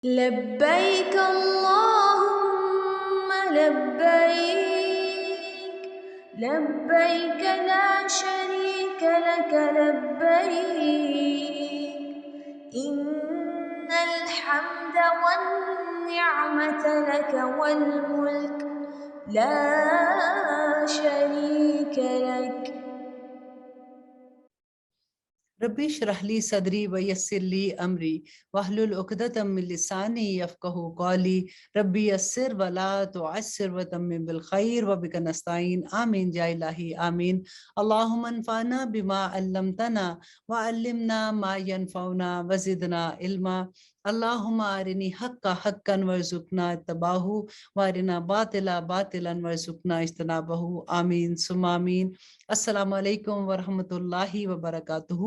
لبيك اللهم لبيك، لبيك لا شريك لك لبيك، إن الحمد والنعمة لك والملك لا شريك لك. ربی اشرح لی صدری ویسر لی امری واحلل عقدۃ من لسانی یفقہوا قولی ربی یسر ولا تعسر وتمم بالخیر وبک نستعین آمین یا الہی آمین اللہم انفعنا بما علمتنا وعلمنا ما ینفعنا وزدنا علما اللہم ارنی حقا حقا وارزقنا اتباعہ وارنا باطلا باطلا وارزقنا اجتنابہ آمین ثم آمین۔ السلام علیکم ورحمۃ اللہ وبرکاتہ۔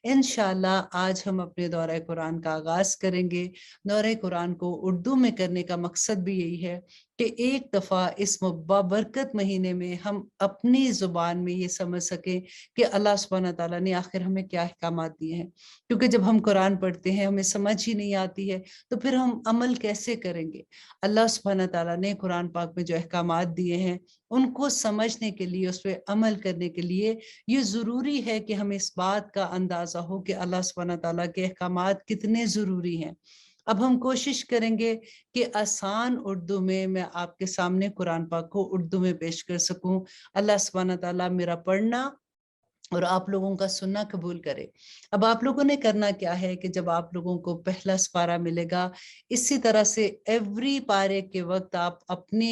انشاءاللہ آج ہم اپنے دورہ قرآن کا آغاز کریں گے۔ دورہ قرآن کو اردو میں کرنے کا مقصد بھی یہی ہے کہ ایک دفعہ اس بابرکت مہینے میں ہم اپنی زبان میں یہ سمجھ سکیں کہ اللہ سبحانہ تعالیٰ نے آخر ہمیں کیا احکامات دیے ہیں، کیونکہ جب ہم قرآن پڑھتے ہیں ہمیں سمجھ ہی نہیں آتی ہے تو پھر ہم عمل کیسے کریں گے۔ اللہ سبحانہ تعالیٰ نے قرآن پاک میں جو احکامات دیے ہیں ان کو سمجھنے کے لیے، اس پہ عمل کرنے کے لیے یہ ضروری ہے کہ ہمیں اس بات کا اندازہ ہو کہ اللہ سبحانہ تعالیٰ کے احکامات کتنے ضروری ہیں۔ اب ہم کوشش کریں گے کہ آسان اردو میں آپ کے سامنے قرآن پاک کو اردو میں پیش کر سکوں۔ اللہ سبحانہ تعالیٰ میرا پڑھنا اور آپ لوگوں کا سننا قبول کرے۔ اب آپ لوگوں نے کرنا کیا ہے کہ جب آپ لوگوں کو پہلا سپارہ ملے گا، اسی طرح سے ایوری پارے کے وقت آپ اپنے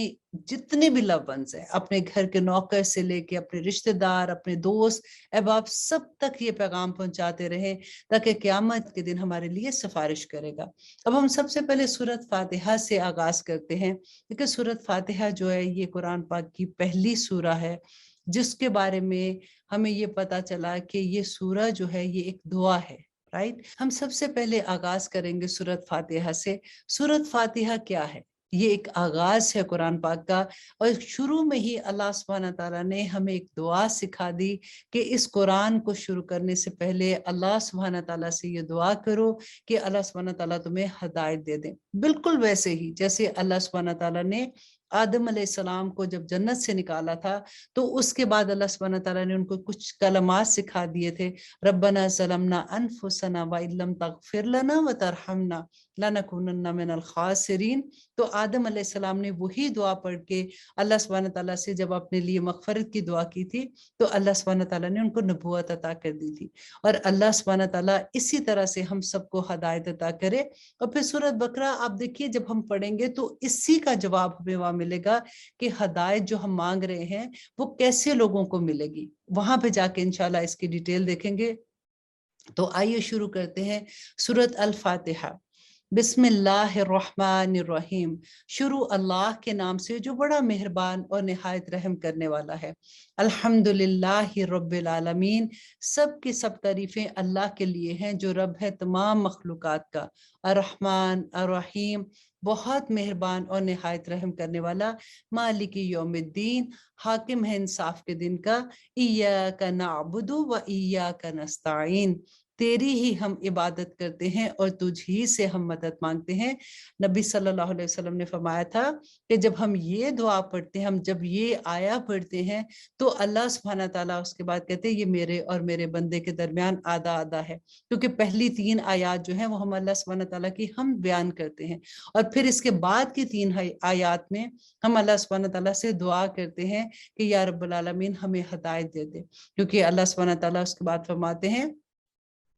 جتنے بھی لو ونز ہیں، اپنے گھر کے نوکر سے لے کے اپنے رشتہ دار، اپنے دوست احباب، سب تک یہ پیغام پہنچاتے رہیں تاکہ قیامت کے دن ہمارے لیے سفارش کرے گا۔ اب ہم سب سے پہلے سورۃ فاتحہ سے آغاز کرتے ہیں، کیونکہ سورۃ فاتحہ جو ہے یہ قرآن پاک کی پہلی سورہ ہے جس کے بارے میں ہمیں یہ پتا چلا کہ یہ سورہ جو ہے یہ ایک دعا ہے، رائٹ۔ ہم سب سے پہلے آغاز کریں گے سورۃ فاتحہ سے۔ سورۃ فاتحہ کیا ہے؟ یہ ایک آغاز ہے قرآن پاک کا، اور شروع میں ہی اللہ سبحانہ تعالیٰ نے ہمیں ایک دعا سکھا دی کہ اس قرآن کو شروع کرنے سے پہلے اللہ سبحانہ تعالیٰ سے یہ دعا کرو کہ اللہ سبحانہ تعالیٰ تمہیں ہدایت دے دیں۔ بالکل ویسے ہی جیسے اللہ سبحانہ تعالیٰ نے آدم علیہ السلام کو جب جنت سے نکالا تھا تو اس کے بعد اللہ سبحانہ تعالیٰ نے ان کو کچھ کلمات سکھا دیے تھے، ربنا ظلمنا انفسنا وان لم تغفر لنا وترحمنا لنکونن من الخاسرین۔ تو آدم علیہ السلام نے وہی دعا پڑھ کے اللہ سبحانہ تعالیٰ سے جب اپنے لیے مغفرت کی دعا کی تھی تو اللہ سبحانہ تعالیٰ نے ان کو نبوت عطا کر دی تھی، اور اللہ سبحانہ تعالیٰ اسی طرح سے ہم سب کو ہدایت عطا کرے۔ اور پھر سورۃ بقرہ آپ دیکھیے جب ہم پڑھیں گے تو اسی کا جواب ہمیں وہاں ملے گا کہ ہدایت جو ہم مانگ رہے ہیں وہ کیسے لوگوں کو ملے گی، وہاں پہ جا کے انشاءاللہ اس کی ڈیٹیل دیکھیں گے۔ تو آئیے شروع کرتے ہیں سورۃ الفاتحہ۔ بسم اللہ الرحمن الرحیم، شروع اللہ کے نام سے جو بڑا مہربان اور نہایت رحم کرنے والا ہے۔ الحمدللہ رب العالمین، سب کی سب تعریفیں اللہ کے لیے ہیں جو رب ہے تمام مخلوقات کا۔ الرحمن الرحیم، بہت مہربان اور نہایت رحم کرنے والا۔ مالک یوم الدین، حاکم ہے انصاف کے دن کا۔ ایاک نعبد و ایاک نستعین، تیری ہی ہم عبادت کرتے ہیں اور تجھ ہی سے ہم مدد مانگتے ہیں۔ نبی صلی اللہ علیہ وسلم نے فرمایا تھا کہ جب ہم یہ دعا پڑھتے ہیں، ہم جب یہ آیا پڑھتے ہیں تو اللہ سبحانہ تعالیٰ اس کے بعد کہتے ہیں یہ میرے اور میرے بندے کے درمیان آدھا آدھا ہے، کیونکہ پہلی 3 آیات جو ہیں وہ ہم اللہ سبحانہ تعالیٰ کی ہم بیان کرتے ہیں، اور پھر اس کے بعد کی 3 آیات میں ہم اللہ سبحانہ تعالیٰ سے دعا کرتے ہیں کہ یا رب العالمین ہمیں ہدایت دے دے، کیونکہ اللہ سبحانہ تعالیٰ اس کے بعد فرماتے ہیں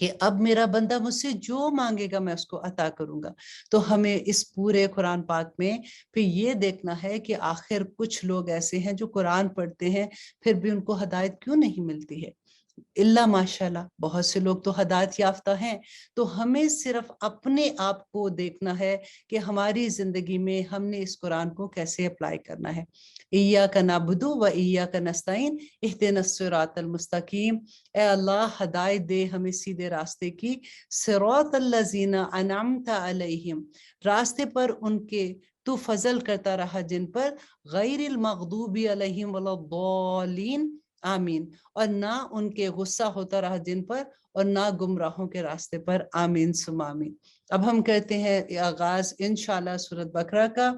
کہ اب میرا بندہ مجھ سے جو مانگے گا میں اس کو عطا کروں گا۔ تو ہمیں اس پورے قرآن پاک میں پھر یہ دیکھنا ہے کہ آخر کچھ لوگ ایسے ہیں جو قرآن پڑھتے ہیں پھر بھی ان کو ہدایت کیوں نہیں ملتی ہے۔ اللہ ماشاءاللہ بہت سے لوگ تو ہدایت یافتہ ہیں، تو ہمیں صرف اپنے آپ کو دیکھنا ہے کہ ہماری زندگی میں ہم نے اس قرآن کو کیسے اپلائی کرنا ہے۔ ایاک نعبد و ایاک نستعین اہدنا الصراط المستقیم، اے اللہ ہدایت دے ہمیں سیدھے راستے کی۔ صراط الذین انعمت علیہم، راستے پر ان کے تو فضل کرتا رہا جن پر، غیر المغضوب علیہم ولا الضالین، آمین، اور نہ ان کے غصہ ہوتا رہا جن پر، اور نہ گمراہوں کے راستے پر، آمین ثم آمین۔ اب ہم کرتے ہیں آغاز انشاءاللہ سورۃ بقرہ کا۔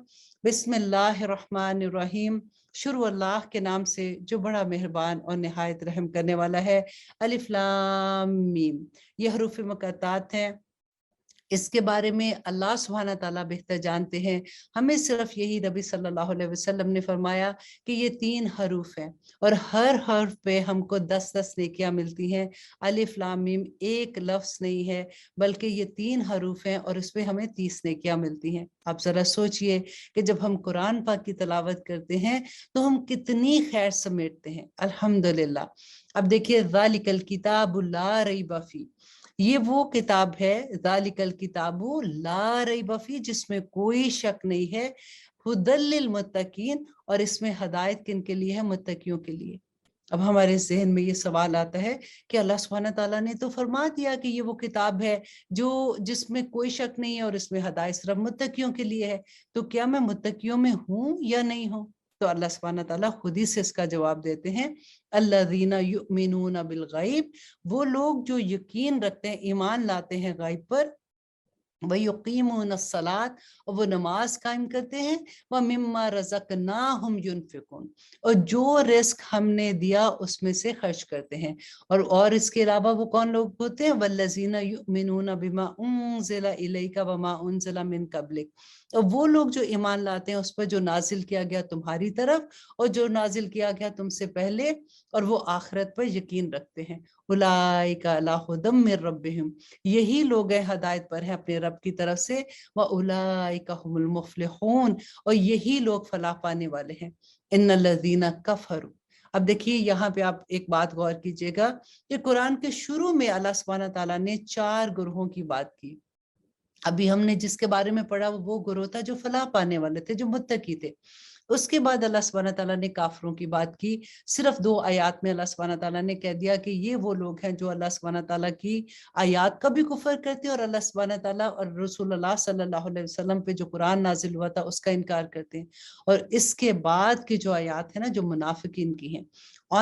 بسم اللہ الرحمن الرحیم، شروع اللہ کے نام سے جو بڑا مہربان اور نہایت رحم کرنے والا ہے۔ الف لام میم، یہ حروف مقطعات ہیں، اس کے بارے میں اللہ سبحانہ تعالیٰ بہتر جانتے ہیں۔ ہمیں صرف یہی نبی صلی اللہ علیہ وسلم نے فرمایا کہ یہ 3 حروف ہیں اور ہر حرف پہ ہم کو 10 نیکیاں ملتی ہیں۔ الف لام میم ایک لفظ نہیں ہے بلکہ یہ 3 حروف ہیں اور اس پہ ہمیں 30 نیکیاں ملتی ہیں۔ آپ ذرا سوچئے کہ جب ہم قرآن پاک کی تلاوت کرتے ہیں تو ہم کتنی خیر سمیٹتے ہیں۔ الحمدللہ۔ اب دیکھیے ذالک الکتاب لا ریب فیہ، یہ وہ کتاب ہے، ذالک الکتاب لا ریب فیہ، جس میں کوئی شک نہیں ہے، ھدی للمتقین، اور اس میں ہدایت کن کے لیے ہے؟ متقیوں کے لیے۔ اب ہمارے ذہن میں یہ سوال آتا ہے کہ اللہ سبحانہ تعالیٰ نے تو فرما دیا کہ یہ وہ کتاب ہے جس میں کوئی شک نہیں ہے اور اس میں ہدایت صرف متقیوں کے لیے ہے، تو کیا میں متقیوں میں ہوں یا نہیں ہوں؟ تو اللہ سبحانہ تعالیٰ خود ہی سے اس کا جواب دیتے ہیں، الذین یؤمنون بالغیب، وہ لوگ جو یقین رکھتے ہیں، ایمان لاتے ہیں غیب پر، وَيُقِيمُونَ الصَّلَاةَ، اور وہ نماز قائم کرتے ہیں، وَمِمَّا رَزَقْنَاهُمْ يُنْفِقُونَ، اور جو رزق ہم نے دیا اس میں سے خرچ کرتے ہیں۔ اور اس کے علاوہ وہ کون لوگ ہوتے ہیں؟ وَالَّذِينَ يُؤْمِنُونَ بِمَا أُنزِلَ إِلَيْكَ وَمَا أُنزِلَ مِن قَبْلِكَ، اور وہ لوگ جو ایمان لاتے ہیں اس پر جو نازل کیا گیا تمہاری طرف اور جو نازل کیا گیا تم سے پہلے، اور وہ آخرت پر یقین رکھتے ہیں۔ اولئک علی ھدی من ربہم، یہی لوگ ہیں ہدایت پر ہیں اپنے رب کی طرف سے، واولئک ھم المفلحون، اور یہی لوگ فلاح پانے والے ہیں۔ ان الذین کفروا، اب دیکھیے یہاں پہ آپ ایک بات غور کیجئے گا کہ قرآن کے شروع میں اللہ سبحانہ تعالیٰ نے 4 گروہوں کی بات کی۔ ابھی ہم نے جس کے بارے میں پڑھا وہ گروہ تھا جو فلاح پانے والے تھے، جو متقی تھے۔ اس کے بعد اللہ سبحانہ تعالیٰ نے کافروں کی بات کی۔ صرف 2 آیات میں اللہ سبحانہ تعالیٰ نے کہہ دیا کہ یہ وہ لوگ ہیں جو اللہ سبحانہ تعالیٰ کی آیات کا بھی کفر کرتے ہیں اور اللہ سبحانہ تعالیٰ اور رسول اللہ صلی اللہ علیہ وسلم پہ جو قرآن نازل ہوا تھا اس کا انکار کرتے ہیں۔ اور اس کے بعد کی جو آیات ہیں نا، جو منافقین کی ہیں،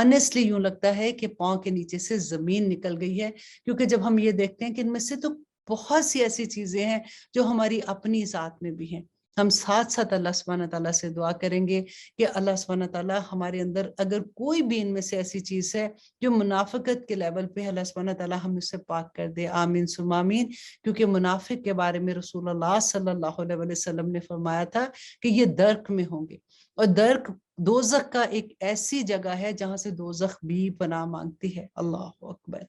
آنیسٹلی یوں لگتا ہے کہ پاؤں کے نیچے سے زمین نکل گئی ہے، کیونکہ جب ہم یہ دیکھتے ہیں کہ ان میں سے تو بہت سی ایسی چیزیں ہیں جو ہماری اپنی ذات میں بھی ہیں۔ ہم ساتھ ساتھ اللہ سبحانہ تعالیٰ سے دعا کریں گے کہ اللہ سبحانہ تعالیٰ ہمارے اندر اگر کوئی بھی ان میں سے ایسی چیز ہے جو منافقت کے لیول پہ، اللہ سبحانہ تعالیٰ ہم اسے پاک کر دے، آمین ثم آمین۔ کیونکہ منافق کے بارے میں رسول اللہ صلی اللہ علیہ وسلم نے فرمایا تھا کہ یہ درک میں ہوں گے، اور درک دوزخ کا ایک ایسی جگہ ہے جہاں سے دوزخ بھی پناہ مانگتی ہے۔ اللہ اکبر۔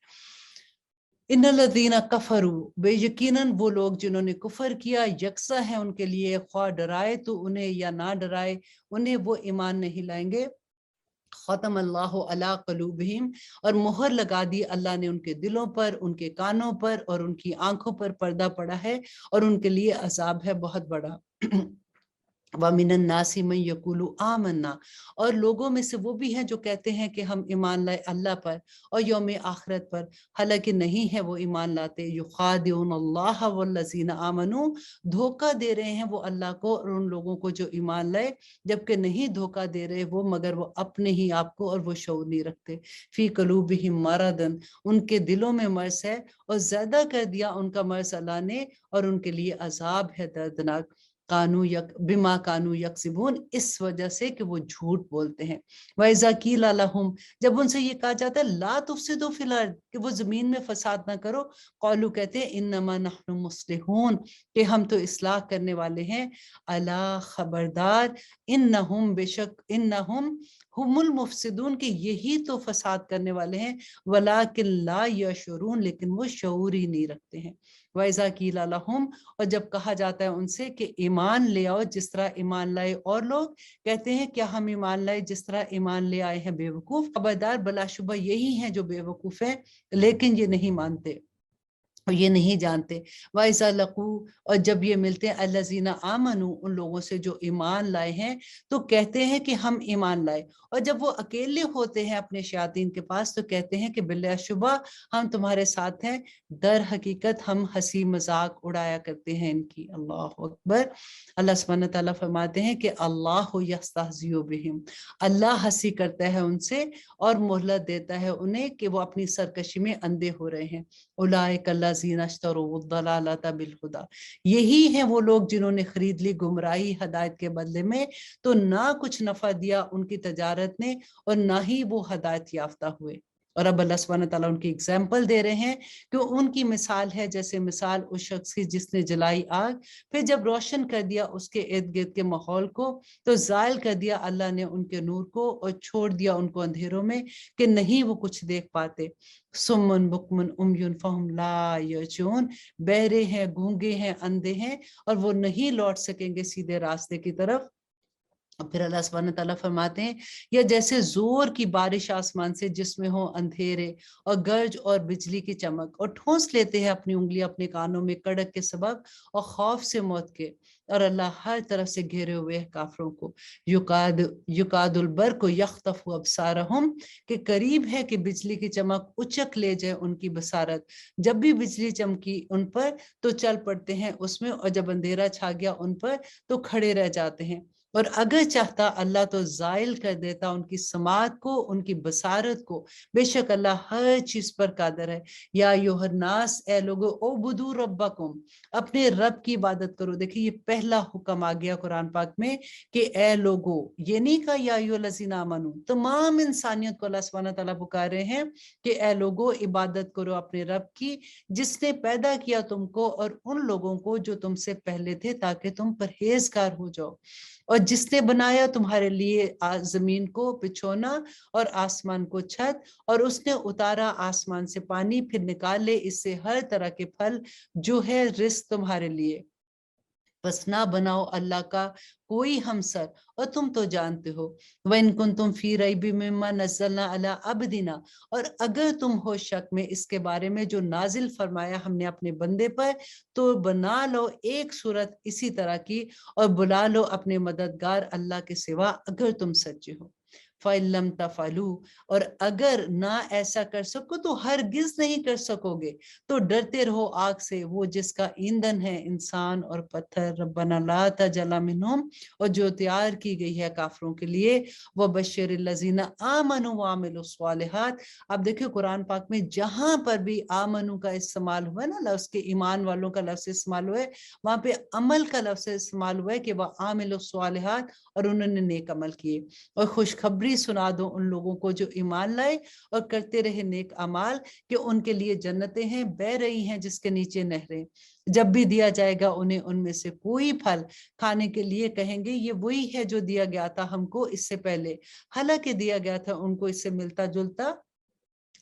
ان الذین کفروا، بے یقیناً وہ لوگ جنہوں نے کفر کیا، یکساں ہے ان کے لیے، خواہ ڈرائے تو انہیں یا نہ ڈرائے انہیں، وہ ایمان نہیں لائیں گے۔ ختم اللہ علی قلوبہم، اور مہر لگا دی اللہ نے ان کے دلوں پر، ان کے کانوں پر اور ان کی آنکھوں پر پردہ پڑا ہے، اور ان کے لیے عذاب ہے بہت بڑا۔ وَمِنَ النَّاسِ مَن يَقُولُ آمَنَّا، اور لوگوں میں سے وہ بھی ہیں جو کہتے ہیں کہ ہم ایمان لائے اللہ پر اور یوم آخرت پر، حالانکہ نہیں ہے وہ ایمان لاتے۔ يُخَادِعُونَ اللَّهَ وَالَّذِينَ آمَنُوا، دھوکہ دے رہے ہیں وہ اللہ کو اور ان لوگوں کو جو ایمان لائے، جبکہ نہیں دھوکہ دے رہے وہ مگر وہ اپنے ہی آپ کو، اور وہ شعور نہیں رکھتے۔ فی قلوبہم مرض، ان کے دلوں میں مرض ہے، اور زیادہ کر دیا ان کا مرض اللہ نے، اور ان کے لیے عذاب ہے دردناک۔ بما کانوا یکسبون، اس وجہ سے کہ وہ جھوٹ بولتے ہیں۔ وَإِذَا قِیلَ لَهُمْ، جب ان سے یہ کہا جاتا ہے لا تفسدوا فی الارض، کہ وہ زمین میں فساد نہ کرو، قالوا کہتے ہیں انما نحن مصلحون، کہ ہم تو اصلاح کرنے والے ہیں۔ الا خبردار، انہم بے شک، انہم ہم المفسدون، کہ یہی تو فساد کرنے والے ہیں، ولکن لا یشعرون، لیکن وہ شعور ہی نہیں رکھتے ہیں۔ وَإِذَا قِیلَ لَهُمْ، اور جب کہا جاتا ہے ان سے کہ ایمان لے آؤ جس طرح ایمان لائے اور لوگ، کہتے ہیں کیا ہم ایمان لائے جس طرح ایمان لے آئے ہیں بے وقوف؟ خبردار، بلا شبہ یہی ہیں جو بے وقوف ہیں، لیکن یہ نہیں مانتے اور یہ نہیں جانتے۔ وَإِذَا لَقُوا، اور جب یہ ملتے ہیں الَّذِينَ آمَنُوا، ان لوگوں سے جو ایمان لائے ہیں، تو کہتے ہیں کہ ہم ایمان لائے، اور جب وہ اکیلے ہوتے ہیں اپنے شیاطین کے پاس تو کہتے ہیں کہ بلا شبہ ہم تمہارے ساتھ ہیں، در حقیقت ہم ہنسی مذاق اڑایا کرتے ہیں ان کی۔ اللہ اکبر۔ اللہ سبحانہ تعالیٰ فرماتے ہیں کہ اللہ یستہزئ بہم، اللہ ہنسی کرتا ہے ان سے اور مہلت دیتا ہے انہیں کہ وہ اپنی سرکشی میں اندھے ہو رہے ہیں۔ उलाइक अल्लज़ीना इश्तरौद्दलालता बिलहुदा, यही हैं वो लोग जिन्होंने खरीद ली गुमराही हदायत के बदले में, तो ना कुछ नफा दिया उनकी तजारत ने और ना ही वो हदायत याफ्ता हुए। और अब अल्लाह सुब्हानहू तआला उनकी एग्जाम्पल दे रहे हैं कि उनकी मिसाल है जैसे मिसाल उस शख्स की जिसने जलाई आग, फिर जब रोशन कर दिया उसके इर्द गिर्द के माहौल को, तो जायल कर दिया अल्लाह ने उनके नूर को और छोड़ दिया उनको अंधेरों में कि नहीं वो कुछ देख पाते। सुम्मुन बुकमुन उम्युन फहुम ला यर्जुन, बहरे हैं, गूंगे हैं, अंधे हैं और वो नहीं लौट सकेंगे सीधे रास्ते की तरफ। और फिर अल्लाह सुब्हानहू तआला फरमाते हैं, या जैसे जोर की बारिश आसमान से जिसमें हो अंधेरे और गर्ज और बिजली की चमक, और ठोंस लेते हैं अपनी उंगली अपने कानों में कड़क के सबब और खौफ से मौत के, और अल्लाह हर तरफ से घेरे हुए है काफरों को। युकादुल बर्क यख्तफु अबसारहुम, के करीब है कि बिजली की चमक उचक ले जाए उनकी बसारत। जब भी बिजली चमकी उन पर तो चल पड़ते हैं उसमें, और जब अंधेरा छा गया उन पर तो खड़े रह जाते हैं। और अगर चाहता अल्लाह तो जायल कर देता उनकी समात को, उनकी बसारत को। बेशक अल्लाह हर चीज पर कादर है। या योहन्नास, ए लोगो, ओ बुदू रब्बकुम, अपने रब की इबादत करो। देखिए ये पहला हुक्म आ गया कुरान पाक में कि ए लोगो, ये नहीं कहा या अय्युहल्लज़ीना आमनू, तमाम इंसानियत को अल्लाह सुब्हानहू तआला पुकार रहे हैं कि ए लोगो इबादत करो अपने रब की, जिसने पैदा किया तुमको और उन लोगों को जो तुमसे पहले थे, ताकि तुम परहेजगार हो जाओ। और जिसने बनाया तुम्हारे लिए जमीन को बिछोना और आसमान को छत, और उसने उतारा आसमान से पानी, फिर निकाले इससे हर तरह के फल जो है रिस्क तुम्हारे लिए। बस ना बनाओ अल्लाह का कोई हमसर, और तुम तो जानते हो। वइन कुंतुम फी रैबिम मिम्मा नज़्ज़लना अला अब्दिना, और अगर तुम हो शक में इसके बारे में जो नाजिल फरमाया हमने अपने बंदे पर, तो बना लो एक सूरत इसी तरह की और बुला लो अपने मददगार अल्लाह के सिवा अगर तुम सच्चे हो। फ़इल्लम तफ़अलू, और अगर ना ऐसा कर सको तो हरगिज नहीं कर सकोगे, तो डरते रहो आग से, वो जिसका ईंधन है इंसान और पत्थर। रब्बना ला तजअल मिनहुम, और जो तैयार की गई है काफरों के लिए। व बश्शिरिल लज़ीना आमनू व अमिलुस स्वालिहात। अब देखिए कुरान पाक में जहां पर भी आमनू का इस्तेमाल हुआ है ना, लफ्ज के ईमान वालों का लफ्ज इस्तेमाल हुआ है, वहां पे अमल का लफ्ज इस्तेमाल हुआ है कि वह आमिलुस स्वालिहात, और उन्होंने नेक अमल किए। और खुशखबरी सुना दो उन लोगों को जो ईमान लाए और करते रहे नेक अमाल, कि उनके लिए जन्नतें हैं, बह रही हैं जिसके नीचे नहरें। जब भी दिया जाएगा उन्हें उनमें से कोई फल खाने के लिए, कहेंगे ये वही है जो दिया गया था हमको इससे पहले, हालांकि दिया गया था उनको इससे मिलता जुलता।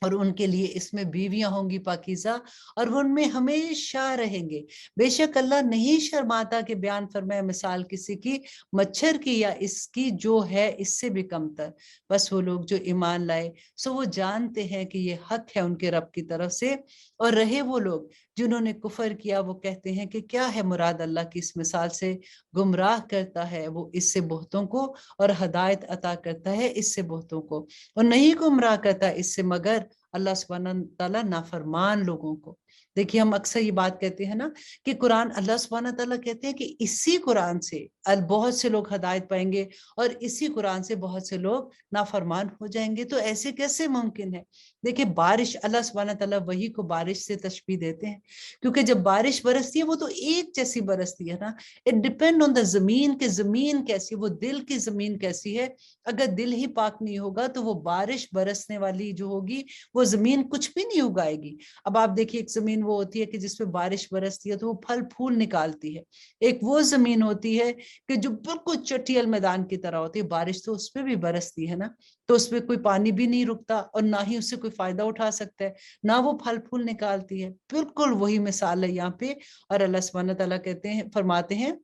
और उनके लिए इसमें बीवियां होंगी पाकीज़ा, और वो उनमें हमेशा रहेंगे। बेशक अल्लाह नहीं शर्माता कि बयान फरमाए मिसाल किसी की मच्छर की या इसकी जो है इससे भी कमतर। बस वो लोग जो ईमान लाए, सो वो जानते हैं कि ये हक है उनके रब की तरफ से। और रहे वो लोग जिन्होंने कुफर किया, वो कहते हैं कि क्या है मुराद अल्लाह की इस मिसाल से। गुमराह करता है वो इससे बहुतों को, और हदायत अता करता है इससे बहुतों को, और नहीं गुमराह करता इससे मगर अल्लाह सुब्हानहू तआला नाफरमान लोगों को। देखिए हम अक्सर ये बात कहते हैं ना कि कुरान, अल्लाह सुब्हानहू तआला कहते हैं कि इसी कुरान से बहुत से लोग हदायत पाएंगे और इसी कुरान से बहुत से लोग नाफरमान हो जाएंगे। तो ऐसे कैसे मुमकिन है। देखिए बारिश, अल्लाह सुब्हानहू तआला वही को बारिश से तशबीह देते हैं, क्योंकि जब बारिश बरसती है वो तो एक जैसी बरसती है ना। इट डिपेंड ऑन द जमीन, के जमीन कैसी, वो दिल की जमीन कैसी है। अगर दिल ही पाक नहीं होगा तो वो बारिश बरसने वाली जो होगी वो जमीन कुछ भी नहीं उगाएगी। अब आप देखिए एक जमीन वो होती है कि जिसपे बारिश बरसती है तो वो फल फूल निकालती है। एक वो जमीन होती है कि जो बिल्कुल चटियल मैदान की तरह होती है, बारिश तो उसपे भी बरसती है ना, तो उसपे कोई पानी भी नहीं रुकता और ना ही उससे कोई फायदा उठा सकता है, ना वो फल फूल निकालती है। बिल्कुल वही मिसाल है यहाँ पे। और अल्लाह सुब्हानहू तआला कहते हैं, फरमाते हैं,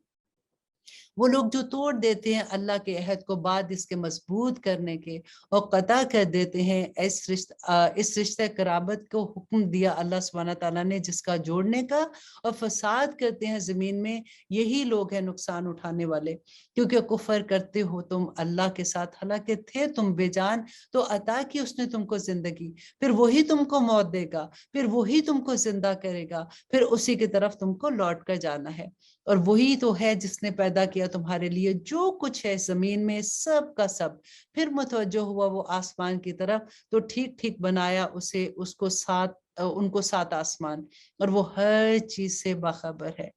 वो लोग जो तोड़ देते हैं अल्लाह के अहद को बाद इसके मजबूत करने के, और कता कर देते हैं इस रिश्ते कराबत को हुक्म दिया अल्लाह सुब्हानहू तआला ने जिसका जोड़ने का, और फसाद करते हैं जमीन में, यही लोग हैं नुकसान उठाने वाले। क्योंकि कुफर करते हो तुम अल्लाह के साथ, हालांकि थे तुम बेजान, तो अता की उसने तुमको जिंदगी, फिर वही तुमको मौत देगा, फिर वही तुमको जिंदा करेगा, फिर उसी की तरफ तुमको लौट कर जाना है। और वही तो है जिसने पैदा किया तुम्हारे लिए जो कुछ है जमीन में सब का सब। फिर मुतवज्जो हुआ वो आसमान की तरफ, तो ठीक ठीक बनाया उसे, उसको सात उनको 7 आसमान, और वो हर चीज से बाखबर है।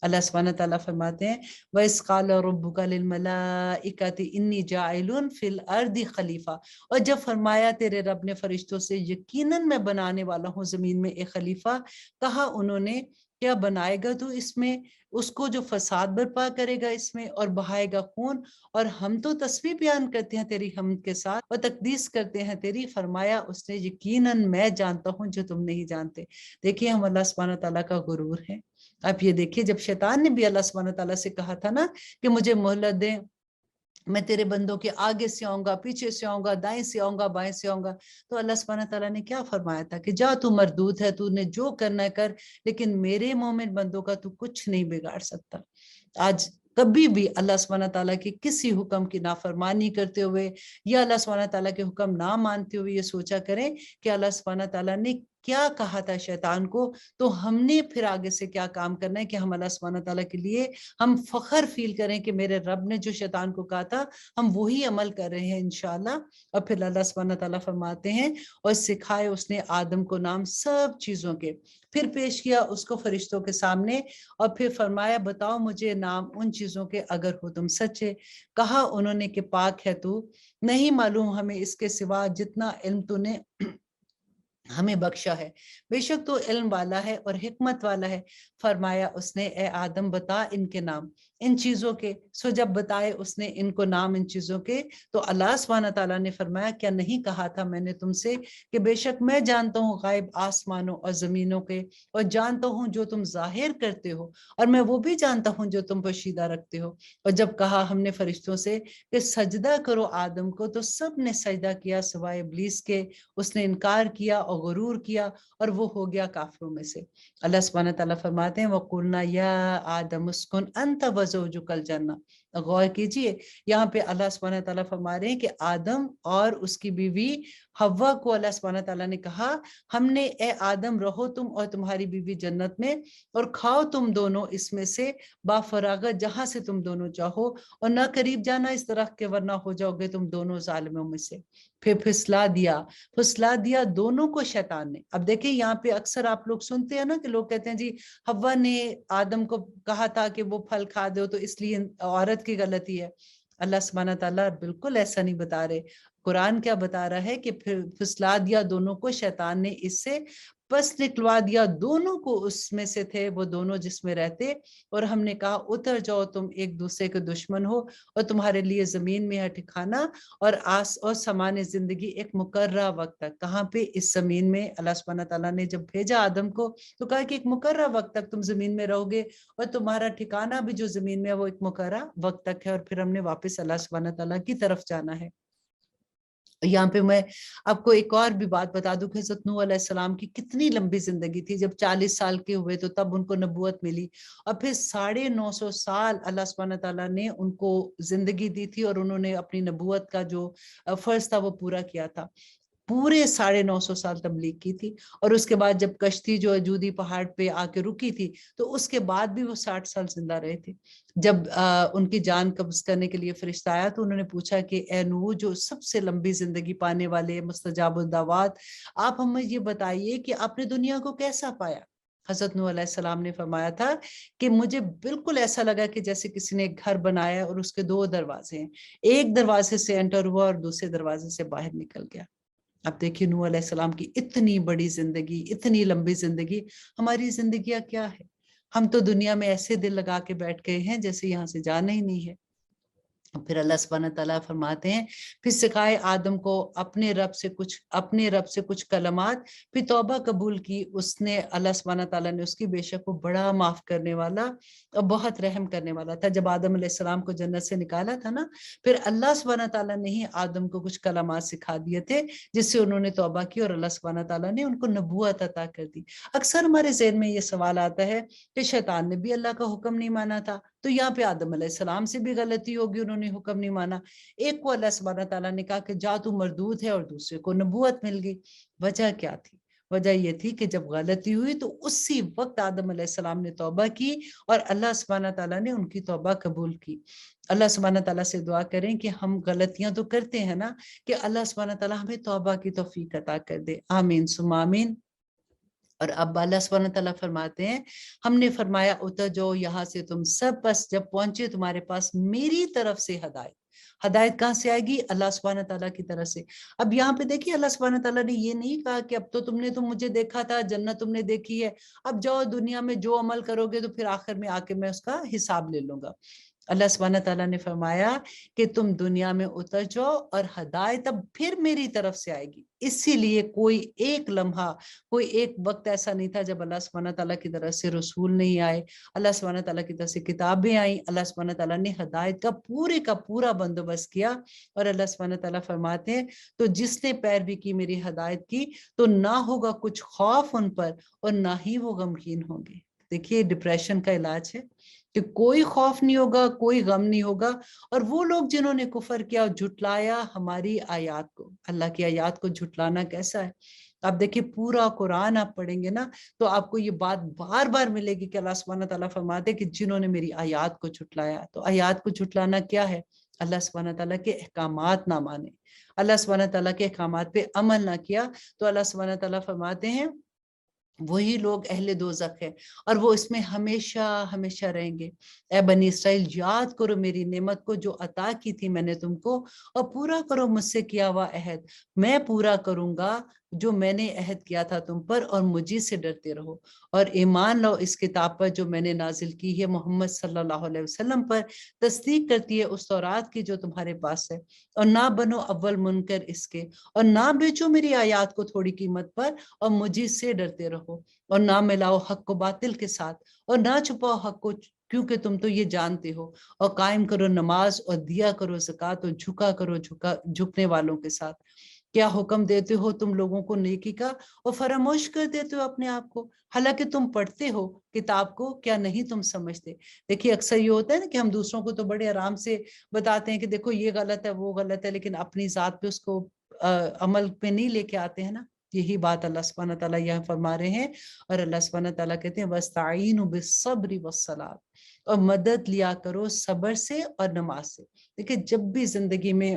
अल्लाह सुब्हानहू तआला फरमाते हैं वइस क़ाल रब्बुका लिल मलाइकति इन्नी जाइलुन फिल अर्दि खलीफा, और जब फरमाया तेरे रब ने फरिश्तों से यकीनन मैं बनाने वाला हूँ जमीन में एक खलीफा, कहा उन्होंने क्या बनाएगा तू इसमें उसको जो फसाद बर्पा करेगा इसमें और बहाएगा खून, और हम तो तस्बीह बयान करते हैं तेरी हमद के साथ और तकदीस करते हैं तेरी। फरमाया उसने यकीनन मैं जानता हूँ जो तुम नहीं जानते। देखिए हम अल्लाह सुब्हानहू तआला का गुरूर है। आप ये देखिए जब शैतान ने भी अल्लाह सुब्हानहू तआला से कहा था ना कि मुझे मोहलत दे, मैं तेरे बंदों के आगे से आऊंगा, पीछे से आऊंगा, दाएं से आऊंगा, बाएं से आऊंगा, तो अल्लाह सुब्हानहू तआला ने क्या फरमाया था कि जा तू मरदूद है, तूने जो करना है कर, लेकिन मेरे मोमिन बंदों का तू कुछ नहीं बिगाड़ सकता। आज कभी भी अल्लाह सुब्हानहू तआला की किसी हुक्म की नाफरमानी करते हुए या अल्लाह सुब्हानहू तआला के हुक्म ना मानते हुए ये सोचा करें कि अल्लाह सुब्हानहू तआला ने क्या कहा था शैतान को, तो हमने फिर आगे से क्या काम करना है कि हम अल्लाह सुब्हानहू तआला के लिए हम फख्र फील करें कि मेरे रब ने जो शैतान को कहा था हम वही अमल कर रहे हैं इंशाअल्लाह। और फिर अल्लाह सुब्हानहू तआला फरमाते हैं और सिखाए उसने आदम को नाम सब चीजों के, फिर पेश किया उसको फरिश्तों के सामने और फिर फरमाया बताओ मुझे नाम उन चीजों के अगर हो तुम सच्चे। कहा उन्होंने कि पाक है तू, नहीं मालूम हमें इसके सिवा जितना इल्म तूने हमें बख्शा है, बेशक तो इल्म वाला है और हिकमत वाला है। फरमाया उसने ए आदम बता इनके नाम इन चीजों के। सो जब बताए उसने इनको नाम इन चीजों के, तो अल्लाह सुब्हानहू तआला ने फरमाया क्या नहीं कहा था मैंने तुमसे कि बेशक मैं जानता हूँ गायब आसमानों और जमीनों के, और जानता हूँ जो तुम जाहिर करते हो, और मैं वो भी जानता हूँ जो तुम पोशीदा रखते हो। और जब कहा हमने फरिश्तों से कि सजदा करो आदम को, तो सब ने सजदा किया सिवाय इब्लीस के, उसने इनकार किया और गुरूर किया और वो हो गया काफिरों में से। अल्लाह सुब्हानहू तआला फरमाते हैं वकुलना या आदम उस्कुन अंत व ज़ौजुकल जन्नह। गौर कीजिए यहाँ पे अल्लाह सुब्हानहू तआला फरमा रहे हैं कि आदम और उसकी बीवी हव्वा को अल्लाह सुब्हानहू तआला ने कहा हमने ए आदम रहो तुम और तुम्हारी बीवी जन्नत में और खाओ तुम दोनों इसमें से बाफरागत जहां से तुम दोनों चाहो, और न करीब जाना इस दरख्त के वरना हो जाओगे तुम दोनों जालिमों में से। फिर फुसला दिया दोनों को शैतान ने। अब देखिए यहाँ पे अक्सर आप लोग सुनते हैं ना कि लोग कहते हैं जी हव्वा ने आदम को कहा था कि वो फल खा दो तो इसलिए औरत की गलती है। अल्लाह सुब्हानहू तआला बिल्कुल ऐसा नहीं बता रहे। कुरान क्या बता रहा है कि फिर फिसला दिया दोनों को शैतान ने इससे, बस निकलवा दिया दोनों को उसमें से थे वो दोनों जिसमें रहते, और हमने कहा उतर जाओ तुम एक दूसरे के दुश्मन हो, और तुम्हारे लिए जमीन में है ठिकाना और आस और सामान्य जिंदगी एक मुकर्रा वक्त तक। कहाँ पे? इस जमीन में। अल्लाह सुब्हानहू तआला ने जब भेजा आदम को तो कहा कि एक मुकर्रा वक्त तक तुम जमीन में रहोगे, और तुम्हारा ठिकाना भी जो जमीन में है वो एक मुकर्रा वक्त तक है, और फिर हमने वापस अल्लाह सुब्हानहू तआला की तरफ जाना है। यहाँ पे मैं आपको एक और भी बात बता दूं कि हज़रत नूह अलैहिस्सलाम की कितनी लंबी जिंदगी थी। जब 40 साल के हुए तो तब उनको नबूवत मिली, और फिर 950 साल अल्लाह सुब्हानहू तआला ने उनको जिंदगी दी थी, और उन्होंने अपनी नबूवत का जो फर्ज था वो पूरा किया था। पूरे 950 साल तबलीग की थी, और उसके बाद जब कश्ती जो जूदी पहाड़ पे आके रुकी थी तो उसके बाद भी वो 60 साल जिंदा रहे थे। जब उनकी जान कब्ज करने के लिए फरिश्ता आया तो उन्होंने पूछा कि ए नूह जो सबसे लंबी जिंदगी पाने वाले मुस्तजाबुद दावात, आप हमें ये बताइए कि आपने दुनिया को कैसा पाया। हजरत नूह अलैहिस्सलाम ने फरमाया था कि मुझे बिल्कुल ऐसा लगा कि जैसे किसी ने एक घर बनाया और उसके 2 दरवाजे हैं, एक दरवाजे से एंटर हुआ और दूसरे दरवाजे से बाहर निकल गया। अब देखिए नूह अलैहिस्सलाम की इतनी बड़ी जिंदगी, इतनी लंबी जिंदगी। हमारी जिंदगियां क्या है? हम तो दुनिया में ऐसे दिल लगा के बैठ गए हैं जैसे यहाँ से जाना ही नहीं है। फिर अल्लाह सुब्हानहू तआला फरमाते हैं फिर सिखाए आदम को अपने रब से कुछ कलमात, फिर तौबा कबूल की उसने। अल्लाह सुब्हानहू तआला ने उसकी, बेशक वो बड़ा माफ करने वाला और बहुत रहम करने वाला था। जब आदम अलैहिस्सलाम को जन्नत से निकाला था ना, फिर अल्लाह सुब्हानहू तआला ने ही आदम को कुछ कलमात सिखा दिए थे जिससे उन्होंने तौबा की, और अल्लाह सुब्हानहू तआला ने उनको नबूवत अता कर दी। अक्सर हमारे ज़हन में ये सवाल आता है कि शैतान ने भी अल्लाह का हुक्म नहीं माना था, तो यहाँ पे आदम अलैहिस्सलाम से भी गलती होगी, उन्होंने हुक्म नहीं माना। एक को अल्लाह सुब्हानहू तआला ने कहा कि जा तू मरदूद है, और दूसरे को नबूवत मिल गई। वजह क्या थी? वजह ये थी कि जब गलती हुई तो उसी वक्त आदम अलैहिस्सलाम ने तौबा की, और अल्लाह सुब्हानहू तआला ने उनकी तौबा कबूल की। अल्लाह सुब्हानहू तआला से दुआ करें कि हम गलतियां तो करते हैं ना, कि अल्लाह सुब्हानहू तआला हमें तौबा की तौफीक अता कर दे। आमीन सुम्मा आमीन। और अब अल्लाह सुब्हानहू तआला फरमाते हैं, हमने फरमाया उतर जाओ यहाँ से तुम सब, बस जब पहुंचे तुम्हारे पास मेरी तरफ से हदायत। हदायत कहाँ से आएगी? अल्लाह सुब्हानहू तआला की तरफ से। अब यहाँ पे देखिए अल्लाह सुब्हानहू तआला ने ये नहीं कहा कि अब तो तुमने तो मुझे देखा था, जन्नत तुमने देखी है, अब जाओ दुनिया में जो अमल करोगे तो फिर आखिर में आके मैं उसका हिसाब ले लूंगा। अल्लाह सुब्हानहू तआला ने फरमाया कि तुम दुनिया में उतर जाओ और हदायत अब फिर मेरी तरफ से आएगी। इसीलिए कोई एक लम्हा, कोई एक वक्त ऐसा नहीं था जब अल्लाह सुब्हानहू तआला की तरफ से रसूल नहीं आए, अल्लाह सुब्हानहू तआला की तरफ से किताबें आई, अल्लाह सुब्हानहू तआला ने हदायत का पूरा बंदोबस्त किया। और अल्लाह सुब्हानहू तआला फरमाते हैं, तो जिसने पैरवी की मेरी हदायत की तो ना होगा कुछ खौफ उन पर और ना ही वो गमगीन होंगे। देखिए डिप्रेशन का इलाज है कि कोई खौफ नहीं होगा, कोई गम नहीं होगा। और वो लोग जिन्होंने कुफर किया, झुटलाया हमारी आयत को, अल्लाह की आयत को झुटलाना कैसा है? आप देखिए पूरा कुरान आप पढ़ेंगे ना तो आपको ये बात बार बार मिलेगी कि अल्लाह सुब्हानहू तआला फरमाते हैं कि जिन्होंने मेरी आयत को झुटलाया। तो आयत को झुटलाना क्या है? अल्लाह सुब्हानहू तआला के अहकामात ना माने, अल्लाह सुब्हानहू तआला के अहकामात पे अमल ना किया, तो अल्लाह सुब्हानहू तआला फरमाते हैं वही लोग अहले दोज़ख है और वो इसमें हमेशा हमेशा रहेंगे। ए बनी इसराइल, याद करो मेरी नेमत को जो अता की थी मैंने तुमको, और पूरा करो मुझसे किया हुआ अहद। मैं पूरा करूंगा जो मैंने अहद किया था तुम पर, और मुझी से डरते रहो और ईमान लो इस किताब पर जो मैंने नाजिल की है मोहम्मद सल्लल्लाहु अलैहि वसल्लम पर, तस्दीक करती है उस तौरात की जो तुम्हारे पास है, और ना बनो अव्वल मुनकर इसके, और ना बेचो मेरी आयत को थोड़ी कीमत पर, और मुझे से डरते रहो, और ना मिलाओ हक को बातिल के साथ, और ना छुपाओ हक को क्योंकि तुम तो ये जानते हो, और कायम करो नमाज और दिया करो ज़कात, और झुकने वालों के साथ। क्या हुक्म देते हो तुम लोगों को नेकी का और फरामोश कर देते हो अपने आप को, हालांकि तुम पढ़ते हो किताब को, क्या नहीं तुम समझते? देखिए अक्सर ये होता है ना कि हम दूसरों को तो बड़े आराम से बताते हैं कि देखो ये गलत है वो गलत है, लेकिन अपनी जात पे उसको अमल पे नहीं लेके आते हैं ना। यही बात अल्लाह सुब्हानहू तआला यहाँ फरमा रहे हैं। और अल्लाह सुब्हानहू तआला कहते हैं वस्ताईनु बिस्सब्रि वस्सलात, और मदद लिया करो सब्र से और नमाज से। देखिए जब भी जिंदगी में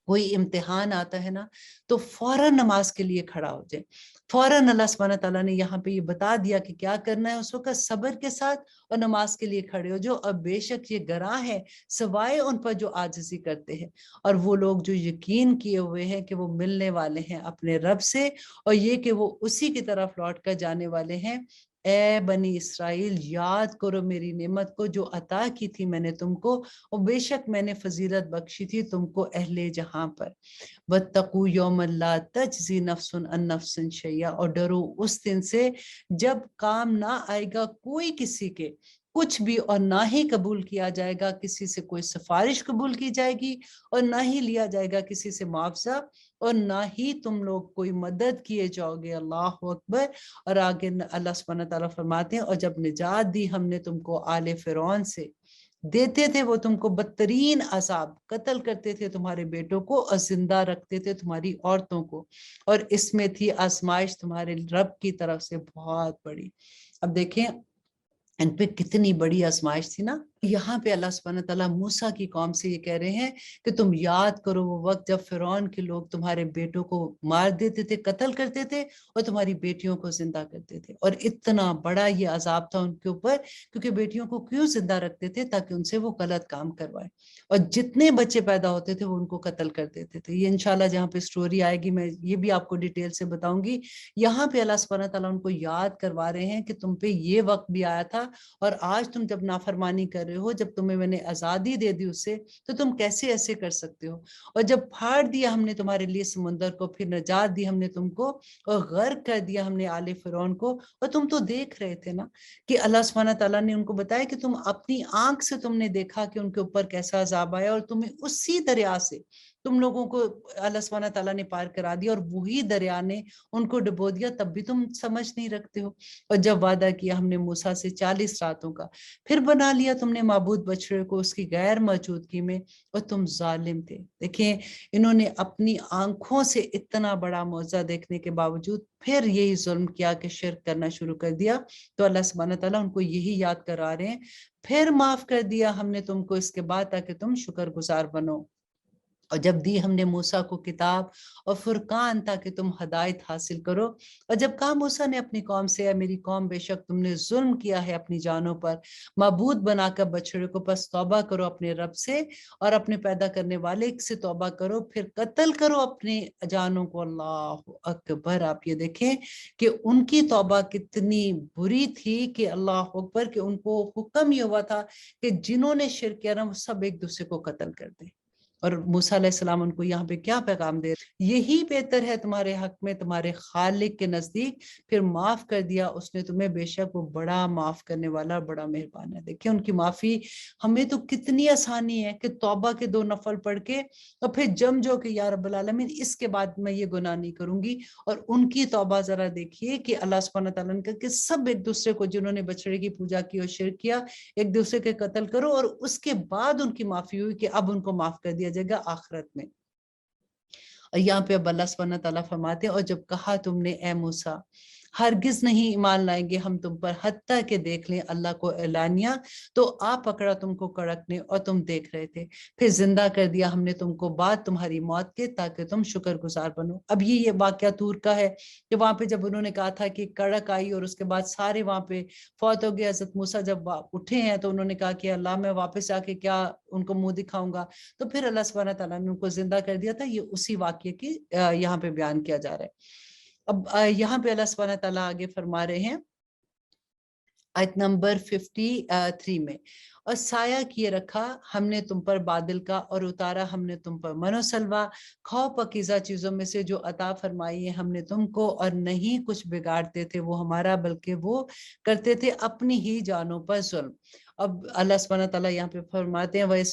कोई इम्तिहान आता है ना तो फौरन नमाज के लिए खड़ा हो जाए। फौरन अल्लाह सुब्हानहू तआला ने यहाँ पे ये बता दिया कि क्या करना है, उस वक्त सब्र के साथ और नमाज के लिए खड़े हो जो, अब बेशक ये गरा है सवाए उन पर जो आजिज़ी करते हैं, और वो लोग जो यकीन किए हुए हैं कि वो मिलने वाले हैं अपने रब से, और ये कि वो उसी की तरफ लौट कर जाने वाले हैं। ए बनी इसराइल, याद करो मेरी नेमत को जो अता की थी मैंने तुमको, और बेशक मैंने फजीलत बख्शी थी तुमको अहले जहां पर। वत्तकू यौमन ला तजज़ी नफ्सुन अन नफ्सिन शैया, और डरो उस दिन से जब काम ना आएगा कोई किसी के कुछ भी, और ना ही कबूल किया जाएगा किसी से कोई सिफारिश कबूल की जाएगी, और ना ही लिया जाएगा किसी से मुआवजा, और ना ही तुम लोग कोई मदद किए जाओगे। अल्लाह अकबर। और आगे अल्लाह सुब्हानहू तआला फरमाते हैं, और जब निजात दी हमने तुमको आले फिरौन से, देते थे वो तुमको बदतरीन अजाब, कत्ल करते थे तुम्हारे बेटों को और जिंदा रखते थे तुम्हारी औरतों को, और इसमें थी आजमाइश तुम्हारे रब की तरफ से बहुत बड़ी। अब देखें इन पे कितनी बड़ी आजमाइश थी ना। यहाँ पे अल्लाह सुब्हानहू तआला मूसा की कौम से ये कह रहे हैं कि तुम याद करो वो वक्त जब फिरौन के लोग तुम्हारे बेटों को मार देते थे, कत्ल करते थे, और तुम्हारी बेटियों को जिंदा करते थे, और इतना बड़ा ये अजाब था उनके ऊपर, क्योंकि बेटियों को क्यों जिंदा रखते थे? ताकि उनसे वो गलत काम करवाए, और जितने बच्चे पैदा होते थे वो उनको कत्ल कर देते थे। ये इंशाल्लाह जहाँ पे स्टोरी आएगी मैं ये भी आपको डिटेल से बताऊंगी। यहाँ पे अल्लाह सुब्हानहू तआला उनको याद करवा रहे हैं कि तुम पे ये वक्त भी आया था, और आज तुम जब नाफरमानी कर रहे हो, जब तुम्हें मैंने आजादी दे दी उससे, तो तुम कैसे ऐसे कर सकते हो? और जब फाड़ दिया हमने तुम्हारे लिए समुंदर को, फिर नजात दी हमने तुमको, और गर्क कर दिया हमने आले फिरौन को, और तुम तो देख रहे थे ना कि अल्लाह सुब्हानहू तआला ने उनको बताया कि तुम अपनी आंख से तुमने देखा कि उनके ऊपर कैसा अजाब आया, और तुम्हें उसी दरिया से तुम लोगों को अल्लाह सुब्हानहू तआला ने पार करा दिया, और वही दरिया ने उनको डुबो दिया, तब भी तुम समझ नहीं रखते हो। और जब वादा किया हमने मूसा से 40 रातों का, फिर बना लिया तुमने माबूद बछड़े को उसकी गैर मौजूदगी में, और तुम जालिम थे। देखें इन्होंने अपनी आंखों से इतना बड़ा मौजा देखने के बावजूद फिर यही जुल्म किया कि शिर्क करना शुरू कर दिया। तो अल्लाह सुब्हानहू तआला उनको यही याद करा रहे हैं, फिर माफ कर दिया हमने तुमको इसके बाद ताकि तुम शुक्रगुजार बनो। اور جب دی ہم نے موسیٰ کو کتاب اور فرقان تاکہ تم ہدایت حاصل کرو، اور جب کہا موسیٰ نے اپنی قوم سے، اے میری قوم بے شک تم نے ظلم کیا ہے اپنی جانوں پر معبود بنا کر بچڑے کو، پس توبہ کرو اپنے رب سے اور اپنے پیدا کرنے والے سے توبہ کرو، پھر قتل کرو اپنی جانوں کو۔ اللہ اکبر! آپ یہ دیکھیں کہ ان کی توبہ کتنی بری تھی کہ اللہ اکبر، کہ ان کو حکم یہ ہوا تھا کہ جنہوں نے شرک کیا نا وہ سب ایک دوسرے کو قتل کر دیں۔ اور موسیٰ علیہ السلام ان کو یہاں پہ کیا پیغام دے؟ یہی بہتر ہے تمہارے حق میں تمہارے خالق کے نزدیک، پھر معاف کر دیا اس نے تمہیں، بے شک وہ بڑا معاف کرنے والا بڑا مہربان ہے۔ دیکھیں ان کی معافی ہمیں تو کتنی آسانی ہے کہ توبہ کے 2 نفل پڑھ کے اور پھر جم جو کہ یا رب العالمین اس کے بعد میں یہ گناہ نہیں کروں گی۔ اور ان کی توبہ ذرا دیکھیے کہ اللہ سبحانہ تعالیٰ نے کہا کہ سب ایک دوسرے کو، جنہوں نے بچڑے کی پوجا کی اور شرک کیا، ایک دوسرے کے قتل کرو، اور اس کے بعد ان کی معافی ہوئی کہ اب ان کو معاف کر دیا جائے گا آخرت میں۔ اور یہاں پہ اب اللہ سبحانہ تعالیٰ فرماتے ہیں، اور جب کہا تم نے اے موسیٰ ہرگز نہیں ایمان لائیں گے ہم تم پر حتیٰ کہ دیکھ لیں اللہ کو اعلانیہ، تو آ پکڑا تم کو کڑکنے اور تم دیکھ رہے تھے، پھر زندہ کر دیا ہم نے تم کو بعد تمہاری موت کے تاکہ تم شکر گزار بنو۔ اب یہ واقعہ طور کا ہے کہ وہاں پہ جب انہوں نے کہا تھا کہ کڑک آئی اور اس کے بعد سارے وہاں پہ فوت ہو گئے، حضرت موسیٰ جب اٹھے ہیں تو انہوں نے کہا کہ اللہ میں واپس آ کے کیا ان کو منہ دکھاؤں گا، تو پھر اللہ سبحانہ تعالیٰ نے ان کو زندہ کر دیا تھا۔ یہ اسی واقعے کی یہاں پہ بیان کیا جا رہا ہے۔ اب یہاں پہ اللہ سبحانہ تعالیٰ آگے فرما رہے ہیں آیت نمبر 53 میں، اور سایہ کیے رکھا ہم نے تم پر بادل کا، اور اتارا ہم نے تم پر من و سلوا، کھاؤ پکیزہ چیزوں میں سے جو عطا فرمائی ہے ہم نے تم کو، اور نہیں کچھ بگاڑتے تھے وہ ہمارا، بلکہ وہ کرتے تھے اپنی ہی جانوں پر ظلم۔ اب اللہ سبحانہ تعالیٰ یہاں پہ فرماتے ہیں وَإِذْ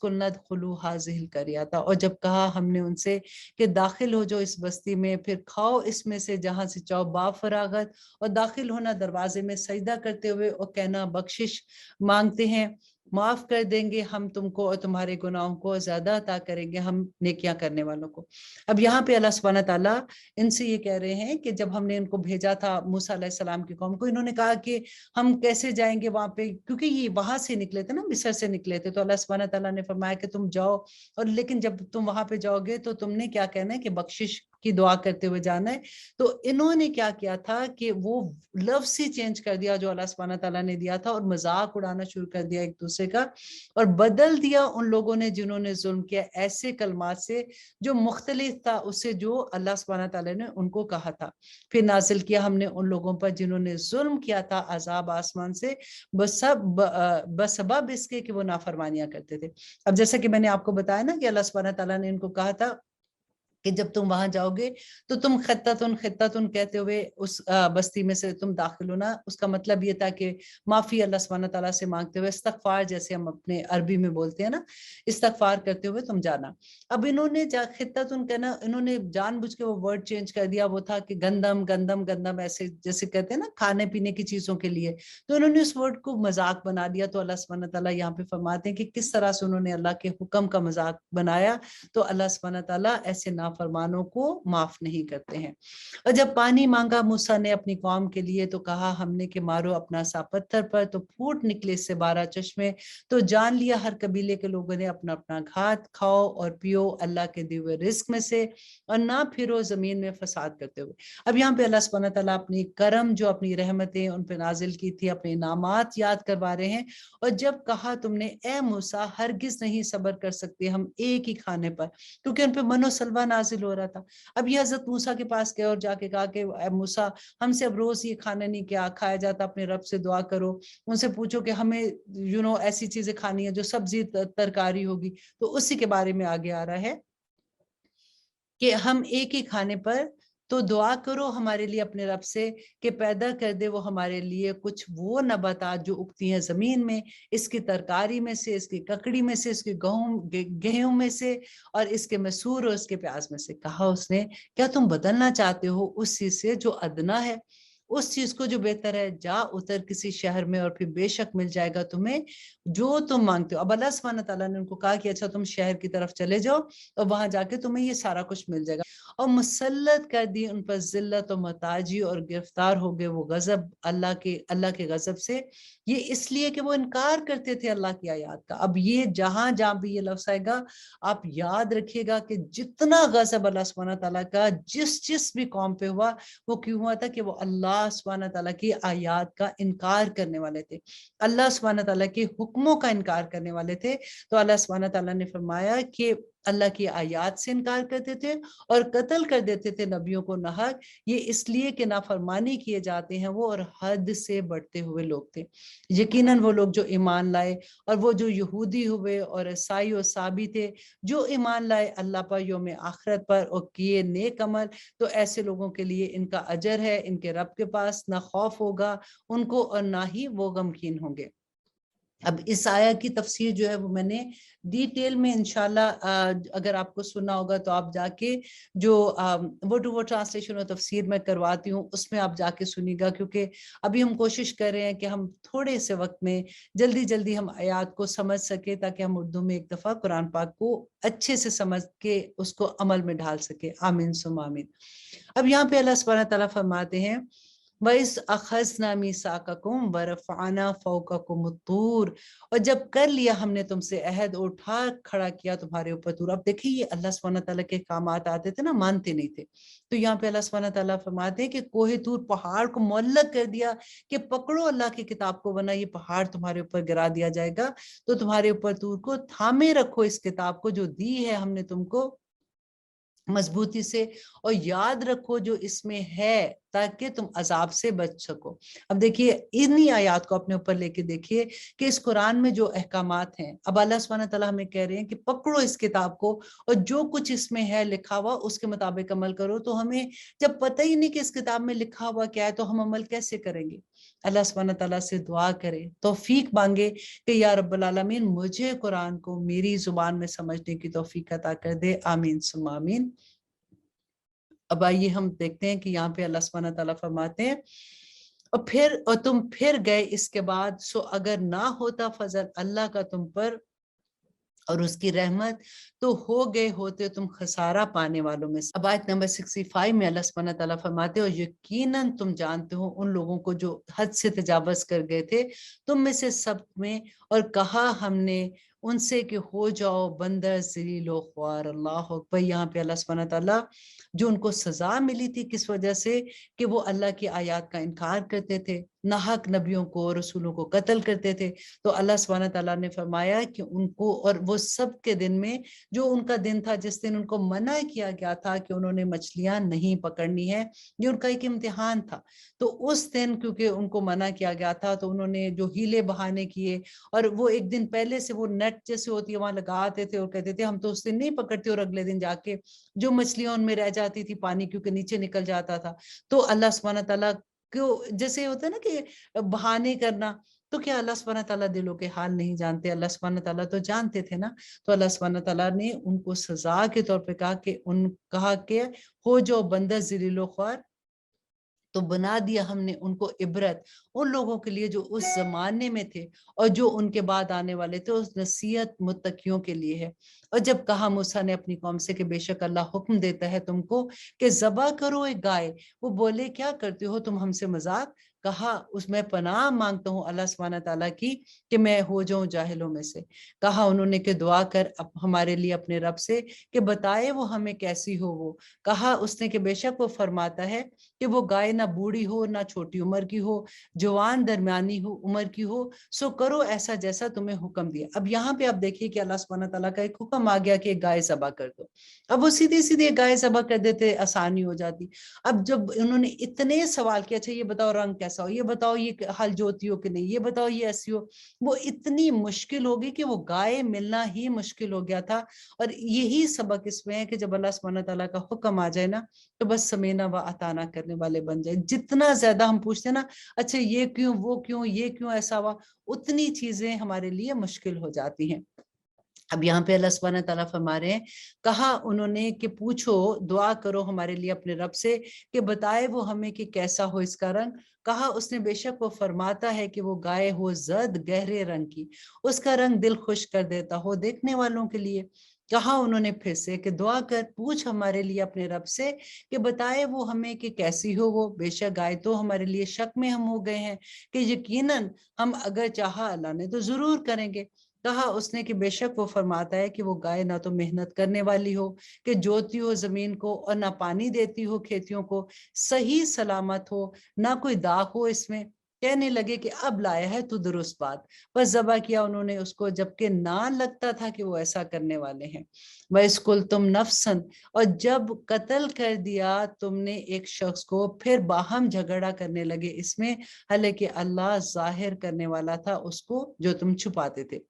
قُلْنَا ادْخُلُوا هَٰذِهِ الْقَرْيَةَ، اور جب کہا ہم نے ان سے کہ داخل ہو جو اس بستی میں، پھر کھاؤ اس میں سے جہاں سے چاہو با فراغت، اور داخل ہونا دروازے میں سجدہ کرتے ہوئے، اور کہنا بخشش مانگتے ہیں، معاف کر دیں گے ہم تم کو اور تمہارے گناہوں کو زیادہ عطا کریں گے ہم نیکیاں کرنے والوں کو۔ اب یہاں پہ اللہ سبحانہ تعالیٰ ان سے یہ کہہ رہے ہیں کہ جب ہم نے ان کو بھیجا تھا موسیٰ علیہ السلام کی قوم کو، انہوں نے کہا کہ ہم کیسے جائیں گے وہاں پہ، کیونکہ یہ وہاں سے نکلے تھے نا، مصر سے نکلے تھے، تو اللہ سبحانہ تعالیٰ نے فرمایا کہ تم جاؤ، اور لیکن جب تم وہاں پہ جاؤ گے تو تم نے کیا کہنا ہے کہ بخشش کی دعا کرتے ہوئے جانا ہے۔ تو انہوں نے کیا کیا تھا کہ وہ لفظ ہی چینج کر دیا جو اللہ سبحانہ تعالیٰ نے دیا تھا، اور مذاق اڑانا شروع کر دیا ایک دوسرے کا، اور بدل دیا ان لوگوں نے جنہوں نے ظلم کیا ایسے کلمات سے جو مختلف تھا اس سے جو اللہ سبحانہ تعالیٰ نے ان کو کہا تھا۔ پھر نازل کیا ہم نے ان لوگوں پر جنہوں نے ظلم کیا تھا عذاب آسمان سے بسبب اس کے کہ وہ نافرمانیاں کرتے تھے۔ اب جیسا کہ میں نے آپ کو بتایا نا کہ اللہ سبحانہ تعالیٰ نے ان کو کہا تھا کہ جب تم وہاں جاؤ گے تو تم خطتن کہتے ہوئے اس بستی میں سے تم داخل ہونا۔ اس کا مطلب یہ تھا کہ معافی اللہ سبحانہ تعالیٰ سے مانگتے ہوئے، استغفار جیسے ہم اپنے عربی میں بولتے ہیں نا، استغفار کرتے ہوئے تم جانا۔ اب انہوں نے خطتن کہنا، انہوں نے جان بوجھ کے وہ ورڈ چینج کر دیا، وہ تھا کہ گندم ایسے جیسے کہتے ہیں نا کھانے پینے کی چیزوں کے لیے، تو انہوں نے اس ورڈ کو مذاق بنا دیا۔ تو اللہ سبحانہ تعالیٰ یہاں پہ فرماتے ہیں کہ کس طرح سے انہوں نے اللہ کے حکم کا مذاق بنایا، تو اللہ سبحانہ تعالیٰ ایسے نافرمانوں کو معاف نہیں کرتے ہیں۔ اور جب پانی مانگا موسیٰ نے اپنی قوم کے لیے تو کہا ہم نے کہ مارو اپنا سا پتھر پر، تو پھوٹ نکلے اس سے 12 چشمے، تو جان لیا ہر قبیلے کے لوگوں نے اپنا اپنا گھات، کھاؤ اور پیو اللہ کے دیے ہوئے رزق میں سے، اور نہ پھرو زمین میں فساد کرتے ہوئے۔ اب یہاں پہ اللہ سبحانہ تعالیٰ اپنی کرم جو اپنی رحمتیں ان پہ نازل کی تھی، اپنے انعامات یاد کروا رہے ہیں۔ اور جب کہا تم نے اے موسیٰ ہرگز نہیں صبر کر سکتے ہم ایک ہی کھانے پر، کیونکہ ان پہ من و سلوہ نازل ہو رہا تھا۔ اب یہ حضرت موسیٰ کے پاس گئے اور جا کے کہا کہ اے موسیٰ ہم سے اب روز یہ کھانا نہیں کیا کھایا جاتا، اپنے رب سے دعا کرو، ان سے پوچھو کہ ہمیں ایسی چیزیں کھانی ہے جو سبزی ترکاری ہوگی۔ تو اسی کے بارے میں آگے آ رہا ہے کہ ہم ایک ہی کھانے پر، تو دعا کرو ہمارے لیے اپنے رب سے کہ پیدا کر دے وہ ہمارے لیے کچھ وہ نباتات جو اگتی ہیں زمین میں، اس کی ترکاری میں سے، اس کی ککڑی میں سے، اس کے گیہوں میں سے، اور اس کے مسور اور اس کے پیاز میں سے۔ کہا اس نے کیا تم بدلنا چاہتے ہو اس چیز سے جو ادنا ہے؟ उस चीज को जो बेहतर है, जा उतर किसी शहर में और फिर बेशक मिल जाएगा तुम्हें जो तुम मांगते हो। अब अल्लाह सुब्हानहू तआला ने उनको कहा कि अच्छा तुम शहर की तरफ चले जाओ और वहां जाके तुम्हें ये सारा कुछ मिल जाएगा। और मुसल्लत कर दी उन पर जिल्लत और महताजी, और गिरफ्तार हो गए वो गजब अल्लाह के गजब से। ये इसलिए कि वो इनकार करते थे अल्लाह की आयत का। अब ये जहां जहां भी ये लफ्ज आएगा, आप याद रखिएगा कि जितना गजब अल्लाह सुब्हानहू तआला का जिस जिस भी कौम पे हुआ, वो क्यों हुआ था कि वो अल्लाह सुब्हानहू तआला की आयत का इनकार करने वाले थे, अल्लाह सुब्हानहू तआला के हुक्मों का इनकार करने वाले थे। तो अल्लाह सुब्हानहू तआला ने फरमाया कि अल्लाह की आयत से इनकार करते थे और कत्ल कर देते थे नबियों को नाहक, ये इसलिए कि नाफरमानी किए जाते हैं वो, और हद से बढ़ते हुए लोग थे। यकीनन वो लोग जो ईमान लाए, और वो जो यहूदी हुए और ईसाई और साबी थे जो ईमान लाए अल्लाह पर, यौम आखिरत पर, और किए नेक अमल, तो ऐसे लोगों के लिए इनका अजर है इनके रब के पास, ना खौफ होगा उनको और ना ही वो गमगीन होंगे। अब इस आया की तफसीर जो है वो मैंने डिटेल में इंशाल्लाह अगर आपको सुनना होगा तो आप जाके जो वो टू वो ट्रांसलेशन और तफसीर मैं करवाती हूँ उसमें आप जाके सुनिएगा, क्योंकि अभी हम कोशिश कर रहे हैं कि हम थोड़े से वक्त में जल्दी जल्दी हम आयात को समझ सके, ताकि हम उर्दू में एक दफा कुरान पाक को अच्छे से समझ के उसको अमल में ढाल सके। आमीन सुम आमीन। अब यहाँ पे अल्लाह सुब्हानहू तआला फरमाते हैं, वइस अखज़ना मीसाककुम वरफ़अना फ़ौक़कुम तूर, और जब कर लिया हमने तुमसे अहद, उठा खड़ा किया तुम्हारे ऊपर तूर। अब देखिए ये अल्लाह सुब्हानहू तआला के कामात आते थे ना, मानते नहीं थे। तो यहाँ पे अल्लाह सुब्हानहू तआला फरमाते हैं कि कोहे तूर, पहाड़ को मुअल्लक कर दिया कि पकड़ो अल्लाह की किताब को, वरना ये पहाड़ तुम्हारे ऊपर गिरा दिया जाएगा। तो तुम्हारे ऊपर तूर को थामे रखो, इस किताब को जो दी है हमने तुमको मजबूती से, और याद रखो जो इसमें है, ताकि तुम अजाब से बच सको। अब देखिए इन्हीं आयात को अपने ऊपर लेके देखिए कि इस कुरान में जो अहकामात हैं, अब अल्लाह सुब्हानहू तआला हमें कह रहे हैं कि पकड़ो इस किताब को और जो कुछ इसमें है लिखा हुआ उसके मुताबिक अमल करो। तो हमें जब पता ही नहीं कि इस किताब में लिखा हुआ क्या है, तो हम अमल कैसे करेंगे? अल्लाह सुब्हानहू तआला से दुआ करें, तौफीक मांगे कि या रब्बुल आलमीन मुझे कुरान को मेरी जुबान में समझने की तौफीक अता कर दे। आमीन सुम्मा आमीन। अब आइए हम देखते हैं कि यहाँ पे अल्लाह सुब्हानहू तआला फरमाते हैं, और तुम फिर गए इसके बाद, सो अगर ना होता फजल अल्लाह का तुम पर और उसकी रहमत, तो हो गए होते तुम खसारा पाने वालों में से। अब आयत नंबर 65 में अल्लाह सुब्हानहू तआला फरमाते हो, यकीनन तुम जानते हो उन लोगों को जो हद से तजावज कर गए थे तुम में से सब में, और कहा हमने उनसे कि हो जाओ बंदर ज़लीलो ख्वार। अल्लाह अकबर। यहाँ पे अल्लाह सुब्हानहू तआला जो उनको सजा मिली थी किस वजह से, कि वो अल्लाह की आयत का इनकार करते थे, नाहक नबियों को रसूलों को कत्ल करते थे। तो अल्लाह सुब्हानहू तआला ने फरमाया कि उनको, और वो सब के दिन में जो उनका दिन था जिस दिन उनको मना किया गया था कि उन्होंने मछलियां नहीं पकड़नी है, ये उनका एक इम्तिहान था। तो उस दिन क्योंकि उनको मना किया गया था, तो उन्होंने जो हीले बहाने किए, और वो एक दिन पहले से वो नेट जैसे होती है वहां लगाते थे और कहते थे हम तो उस दिन नहीं पकड़ते, और अगले दिन जाके जो मछलियां उनमें रह जाती थी पानी क्योंकि नीचे निकल जाता था। तो अल्लाह सुब्हानहू तआला क्यों, जैसे होता है ना कि बहाने करना, तो क्या अल्लाह सुब्हानहू तआला दिलों के हाल नहीं जानते? अल्लाह सुब्हानहू तआला तो जानते थे ना। तो अल्लाह सुब्हानहू तआला ने उनको सजा के तौर पे कहा कि हो जो बंदा ज़लीलो ख्वार, तो बना दिया हमने उनको इबरत उन लोगों के लिए जो उस जमाने में थे और जो उनके बाद आने वाले थे, उस नसीहत मुत्तकियों के लिए है। और जब कहा मूसा ने अपनी कौम से कि बेशक अल्लाह हुक्म देता है तुमको कि ज़बा करो एक गाय, वो बोले क्या करते हो तुम हमसे मजाक? कहा उसमें पनाह मांगता हूँ अल्लाह सुब्हानहू तआला की कि मैं हो जाऊं जाहिलों में से। कहा उन्होंने कि दुआ कर हमारे लिए अपने रब से कि बताए वो हमें कैसी हो वो। कहा उसने कि बेशक वो फरमाता है कि वो गाय ना बूढ़ी हो ना छोटी उम्र की हो, जवान दरमियानी हो उम्र की हो, सो करो ऐसा जैसा तुम्हें हुक्म दिया। अब यहाँ पे आप देखिए कि अल्लाह सुब्हानहू तआला का एक हुक्म आ गया कि एक गाय ज़बा कर दो। अब वो सीधे सीधे गाय ज़बा कर देते, आसानी हो जाती। अब जब उन्होंने इतने सवाल किए, अच्छा ये बताओ रंग कैसा हो, ये बताओ ये हल जोती हो कि नहीं, ये बताओ ये ऐसी हो, वो इतनी मुश्किल हो गई कि वो गाय मिलना ही मुश्किल हो गया था। और यही सबक इसमें है कि जब अल्लाह सुब्हानहू तआला का हुक्म आ जाए ना, तो बस समेना व अताना करने वाले बन जाए। जितना ज्यादा हम पूछते हैं ना, अच्छा ये क्यों वो क्यों ये क्यों ऐसा हुआ, उतनी चीजें हमारे लिए मुश्किल हो जाती हैं। अब यहाँ पे अल्लाह सुब्हानहू तआला फरमा रहे हैं, कहा उन्होंने कि पूछो, दुआ करो हमारे लिए अपने रब से कि बताए वो हमें कि कैसा हो इसका रंग। कहा उसने बेशक वो फरमाता है कि वो गाय हो जर्द गहरे रंग की, उसका रंग दिल खुश कर देता हो देखने वालों के लिए। कहा उन्होंने फिर से कि दुआ कर पूछ हमारे लिए अपने रब से कि बताए वो हमें कि कैसी हो वो, बेशक गाय तो हमारे लिए शक में हम हो गए हैं कि यकीनन हम अगर चाहा अल्लाह ने तो जरूर करेंगे। कहा उसने कि बेशक वो फरमाता है कि वो गाय ना तो मेहनत करने वाली हो कि जोतती हो जमीन को और ना पानी देती हो खेतियों को, सही सलामत हो, ना कोई दाग हो इसमें। कहने लगे कि अब लाया है तू दुरुस्त बात, बस जबा किया उन्होंने उसको, जबकि ना लगता था कि वो ऐसा करने वाले हैं। वैसकुल तुम नफसन, और जब कत्ल कर दिया तुमने एक शख्स को, फिर बाहम झगड़ा करने लगे इसमें, हालांकि अल्लाह जाहिर करने वाला था उसको जो तुम छुपाते थे।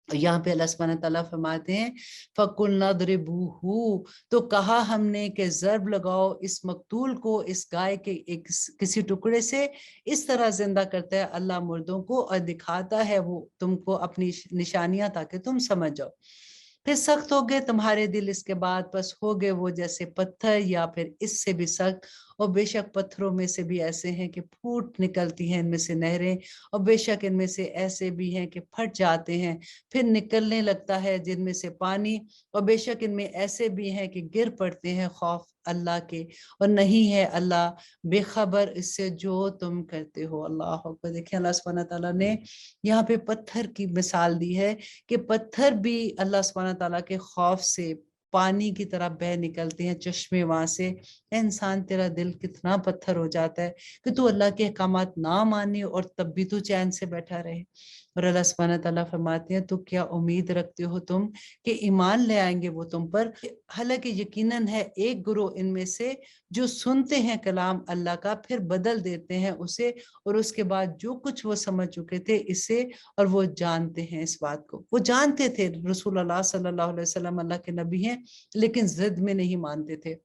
यहाँ पे अल्लाह सुब्हानहू तआला फरमाते हैं, फकुलना दरिबूहू, तो कहा हमने कि ज़र्ब लगाओ इस मकतूल को, इस गाय के एक किसी टुकड़े से। इस तरह जिंदा करता है अल्लाह मुर्दों को और दिखाता है वो तुमको अपनी निशानियां ताकि तुम समझ जाओ। फिर सख्त हो गए तुम्हारे दिल इसके बाद, बस हो गए वो जैसे पत्थर या फिर इससे भी सख्त। और बेशक पत्थरों में से भी ऐसे हैं कि फूट निकलती हैं इनमें से नहरें, और बेशक इनमें से ऐसे भी हैं कि फट जाते हैं फिर निकलने लगता है जिनमें से पानी, और बेशक इनमें ऐसे भी हैं कि गिर पड़ते हैं खौफ अल्लाह के, और नहीं है अल्लाह बेखबर इससे जो तुम करते हो। अल्लाह अकबर। देखिए अल्लाह सुब्हानहू तआला ने यहाँ पे पत्थर की मिसाल दी है कि पत्थर भी अल्लाह सुब्हानहू तआला के खौफ से पानी की तरह बह निकलते हैं चश्मे वहां से। इंसान तेरा दिल कितना पत्थर हो जाता है कि तू अल्लाह के अहकामात ना माने और तब भी तू चैन से बैठा रहे। और अल्लाह सुब्हानहू तआला फरमाते हैं, तो क्या उम्मीद रखते हो तुम कि ईमान ले आएंगे वो तुम पर? हालांकि यकीनन है एक गुरु इनमें से जो सुनते हैं कलाम अल्लाह का फिर बदल देते हैं उसे, और उसके बाद जो कुछ वो समझ चुके थे इससे, और वो जानते हैं इस बात को। वो जानते थे रसूल अल्लाह सल्लल्लाहु अलैहि वसल्लम अल्लाह के नबी हैं, लेकिन जिद में नहीं मानते थे।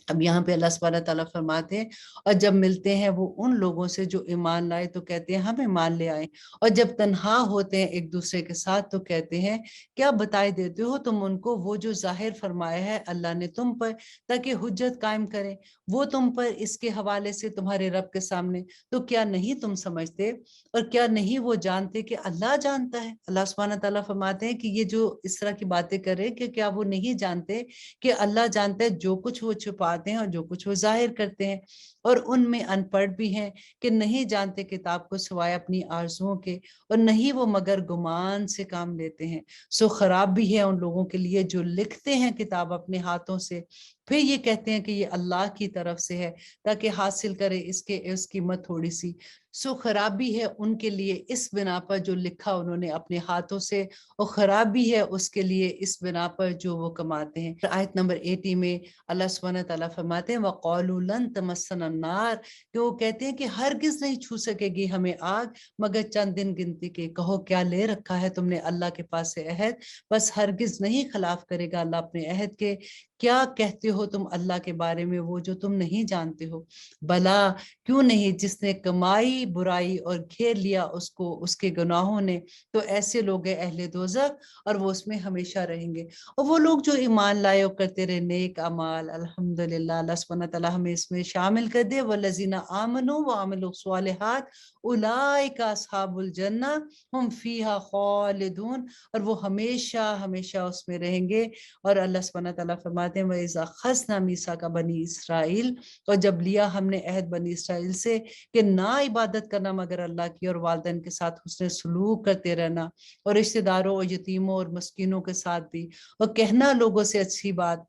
अब यहाँ पे अल्लाह सुब्हानहू तआला फरमाते हैं, और जब मिलते हैं वो उन लोगों से जो ईमान लाए तो कहते हैं हम ईमान ले आए, और जब तन्हा होते हैं एक दूसरे के साथ तो कहते हैं क्या बताए देते हो तुम उनको वो जो जाहिर फरमाया है अल्लाह ने तुम पर, ताकि हुज्जत कायम करें वो तुम पर इसके हवाले से तुम्हारे रब के सामने। तो क्या नहीं तुम समझते, और क्या नहीं वो जानते कि अल्लाह जानता है? अल्लाह सुब्हानहू तआला फरमाते हैं कि ये जो इस तरह की बातें कर रहे हैं कि क्या वो नहीं जानते कि अल्लाह जानता है जो कुछ वो छुपाते हैं और जो कुछ वो जाहिर करते हैं। और उनमें अनपढ़ भी हैं कि नहीं जानते किताब को सिवाय अपनी आरजुओं के, और नहीं वो मगर गुमान से काम लेते हैं। सो खराब भी है उन लोगों के लिए जो लिखते हैं किताब अपने हाथों से, फिर ये कहते हैं कि ये अल्लाह की तरफ से है ताकि हासिल करे इसके इस कीमत थोड़ी सी। सो खराबी है उनके लिए इस बिना पर जो लिखा उन्होंने अपने हाथों से, और खराबी है उसके लिए इस बिना पर जो वो कमाते हैं। आयत नंबर 80 में अल्लाह सुब्हानहू तआला फरमाते हैं, वक़ालू लन तमस्सना अन्नार, कि वो कहते हैं कि हरगिज नहीं छू सकेगी हमें आग मगर चंद दिन गिनती के। कहो क्या ले रखा है तुमने अल्लाह के पास से अहद, बस हरगिज नहीं खिलाफ करेगा अल्लाह अपने अहद के। क्या कहते हो तुम अल्लाह के बारे में वो जो तुम नहीं जानते हो? भला क्यों नहीं, जिसने कमाई बुराई और घेर लिया उसको उसके गुनाहों ने, तो ऐसे लोग हैं अहले दोज़ख और वो उसमें हमेशा रहेंगे। और वो लोग जो ईमान लाए और करते रहे नेक अमाल, अल्हम्दुलिल्लाह अल्लाह सुब्हानहू तआला हमें इसमें शामिल कर दे। वल्लज़ीना आमनू व अमिलु स्वालिहात उलाइका अस्हाबुल जन्ना हुम फीहा खालिदून, और वो हमेशा हमेशा उसमें रहेंगे। और अल्लाह सुब्हानहू तआला फरमाते हैं, वइज़ा खज़ना मीसाका बनी इसराइल, और जब लिया हमने अहद बनी इसराइल से कि ना इबादत करना मगर अल्लाह की, और वालिदैन के साथ हुस्न सलूक करते रहना, और रिश्तेदारों और यतीमों और मस्कीनों के साथ भी, और कहना लोगों से अच्छी बात,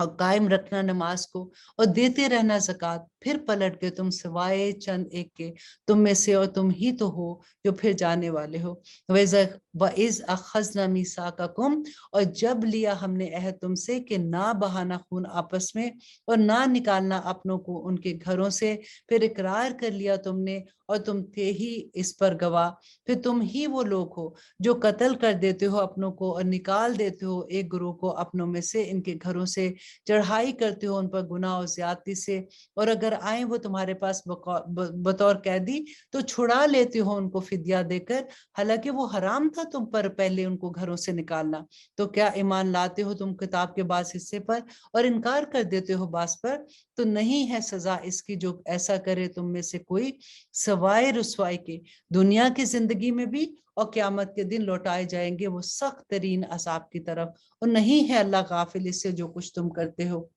और कायम रखना नमाज को, और देते रहना ज़कात। फिर पलट गए तुम सिवाय चंद एक के, तुम में से, और तुम ही तो हो जो फिर जाने वाले हो। वइज़ अखज़ना मीसाककुम, और जब लिया हमने अहद तुमसे कि ना बहाना खून आपस में, और ना निकालना अपनों को उनके घरों से। फिर इकरार कर लिया तुमने और तुम थे ही इस पर गवाह। फिर तुम ही वो लोग हो जो कत्ल कर देते हो अपनों को और निकाल देते हो एक गुरुह को अपनों में से इनके घरों से, चढ़ाई करते हो उन पर गुनाह और ज्यादती से, और अगर आए वो तुम्हारे पास बतौर कैदी तो छुड़ा लेते हो उनको फिद्या देकर, हालांकि वो हराम था तुम पर पहले उनको घरों से निकालना। तो क्या ईमान लाते हो तुम किताब के बास हिस्से पर और इनकार कर देते हो बास पर? तो नहीं है सजा इसकी जो ऐसा करे तुम में से कोई, सवाए रुसवाई के दुनिया की जिंदगी में भी, और क्यामत के दिन लौटाए जाएंगे वो सख्त तरीन अजाब की तरफ। और नहीं है अल्लाह गाफिल इससे जो कुछ तुम करते हो।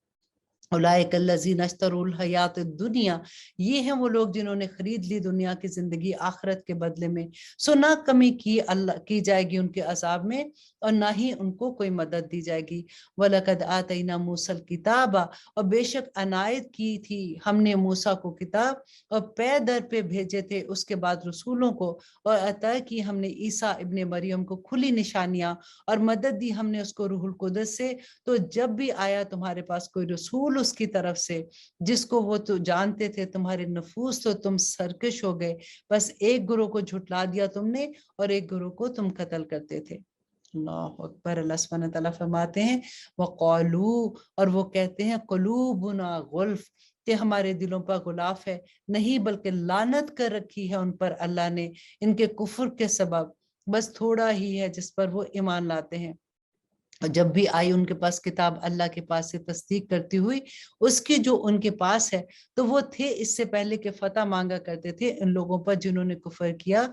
उलाइकल्लज़ीना अश्तरुल हयात दुनिया, ये हैं वो लोग जिन्होंने खरीद ली दुनिया की जिंदगी आखिरत के बदले में। सो ना कमी की अल्लाह की जाएगी उनके अजाब में, और ना ही उनको कोई मदद दी जाएगी। वलकद आतैना मूसल किताबा, और बेशक अनायत की थी हमने मूसा को किताब, और पे दर पे भेजे थे उसके बाद रसूलों को, और अता की हमने ईसा इब्ने मरियम को खुली निशानियां, और मदद दी हमने उसको रूहुल कुदस से। तो जब भी आया तुम्हारे पास कोई रसूल उसकी तरफ से जिसको वो तो जानते थे, तुम्हारे नफूस तो तुम सरकश हो गए, बस एक गुरु को झुटला दिया तुमने और एक गुरु को तुम कत्ल करते थे। अल्लाह अकबर। अल्लाह सुब्हानहू तआला फरमाते हैं वक़ालू, और वो कहते हैं कुलूबुना गुल्फ, कि हमारे दिलों पर गुलाफ है, नहीं बल्कि लानत कर रखी है उन पर अल्लाह ने इनके कुफ्र के सबब, बस थोड़ा ही है जिस पर वो ईमान लाते हैं। और जब भी आई उनके पास किताब अल्लाह के पास से तस्दीक करती हुई उसकी जो उनके पास है, तो वो थे इससे पहले के फतह मांगा करते थे इन लोगों पर जिन्होंने कुफर किया।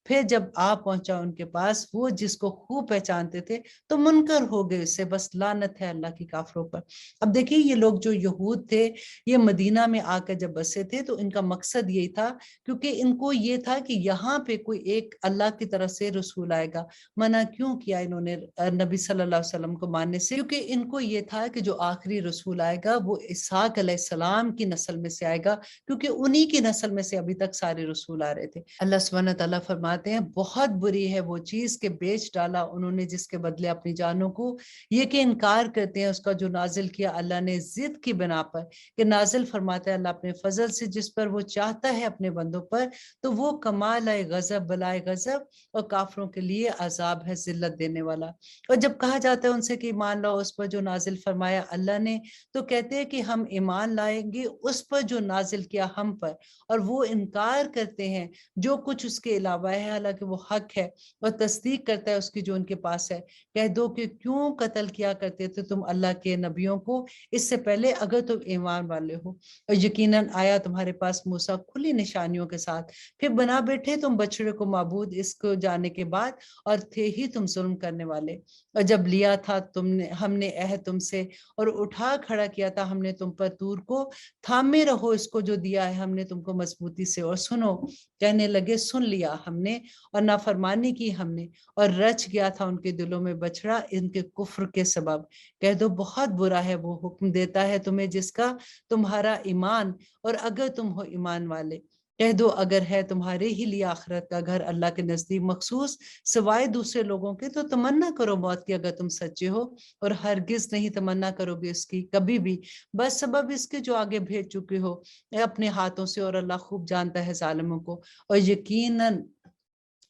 फिर जब आ पहुंचा उनके पास वो जिसको खूब पहचानते थे तो मुनकर हो गए उससे, बस लानत है अल्लाह की काफरों पर। अब देखिए ये लोग जो यहूद थे, ये मदीना में आकर जब बसे थे तो इनका मकसद यही था, क्योंकि इनको ये था कि यहाँ पे कोई एक अल्लाह की तरफ से रसूल आएगा। मना क्यों किया इन्होंने नबी सल्लल्लाहु अलैहि वसल्लम को मानने से? क्योंकि इनको ये था कि जो आखिरी रसूल आएगा वो इसहाक अलैहिस्सलाम की नस्ल में से आएगा, क्योंकि उन्हीं की नस्ल में से अभी तक सारे रसूल आ रहे थे। अल्लाह सुब्हानहू तआला फरमाते हैं बहुत बुरी है वो चीज के बेच डाला उन्होंने जिसके बदले अपनी जानों को, ये कि इनकार करते हैं उसका जो नाजिल किया अल्लाह ने जिद की बिना पर, कि नाजिल फरमाता है अल्लाह अपने फजल से जिस पर वो चाहता है अपने बंदों पर, तो वो कमाल है गजब बलाए गजब, और काफरों के लिए अजाब है जिल्लत देने वाला। और जब कहा जाता है उनसे कि ईमान लाओ उस पर जो नाजिल फरमाया अल्लाह ने, तो कहते हैं कि हम ईमान लाएंगे उस पर जो नाजिल किया हम पर, और वो इनकार करते हैं जो कुछ उसके अलावा है, हालांकि वो हक है, और तस्दीक करता है उसकी जो उनके पास है। कह दो कि क्यों कत्ल किया करते थे तुम अल्लाह के नबियों को इससे पहले, अगर तुम ईमान वाले हो, और यकीनन आया तुम्हारे पास मूसा खुली निशानियों के साथ, फिर बना बैठे तुम बछड़े को माबूद इसको जाने के बाद, और थे ही तुम जुल्म करने वाले। और जब लिया था तुमने हमने अहद तुमसे और उठा खड़ा किया था हमने तुम पर तूर को, थामे रहो इसको जो दिया है हमने तुमको मजबूती से, और सुनो, कहने लगे सुन लिया हमने, और नाफरमानी की हमने, और रच गया था उनके दिलों में बछड़ा इनके कुफ्र के सबब। कह दो बहुत बुरा है वो हुक्म देता है तुम्हें जिसका तुम्हारा ईमान, और अगर तुम हो ईमान वाले, कह दो अगर है तुम्हारे ही लिए आखिरत का घर अल्लाह के नजदीक मखसूस सिवाय दूसरे लोगों के, तो तमन्ना करो मौत की अगर तुम सच्चे हो, और हरगिज नहीं तमन्ना करोगे इसकी कभी भी, बस सबब इसके जो आगे भेज चुके हो अपने हाथों से, और अल्लाह खूब जानता है जालिमों को। और यकीनन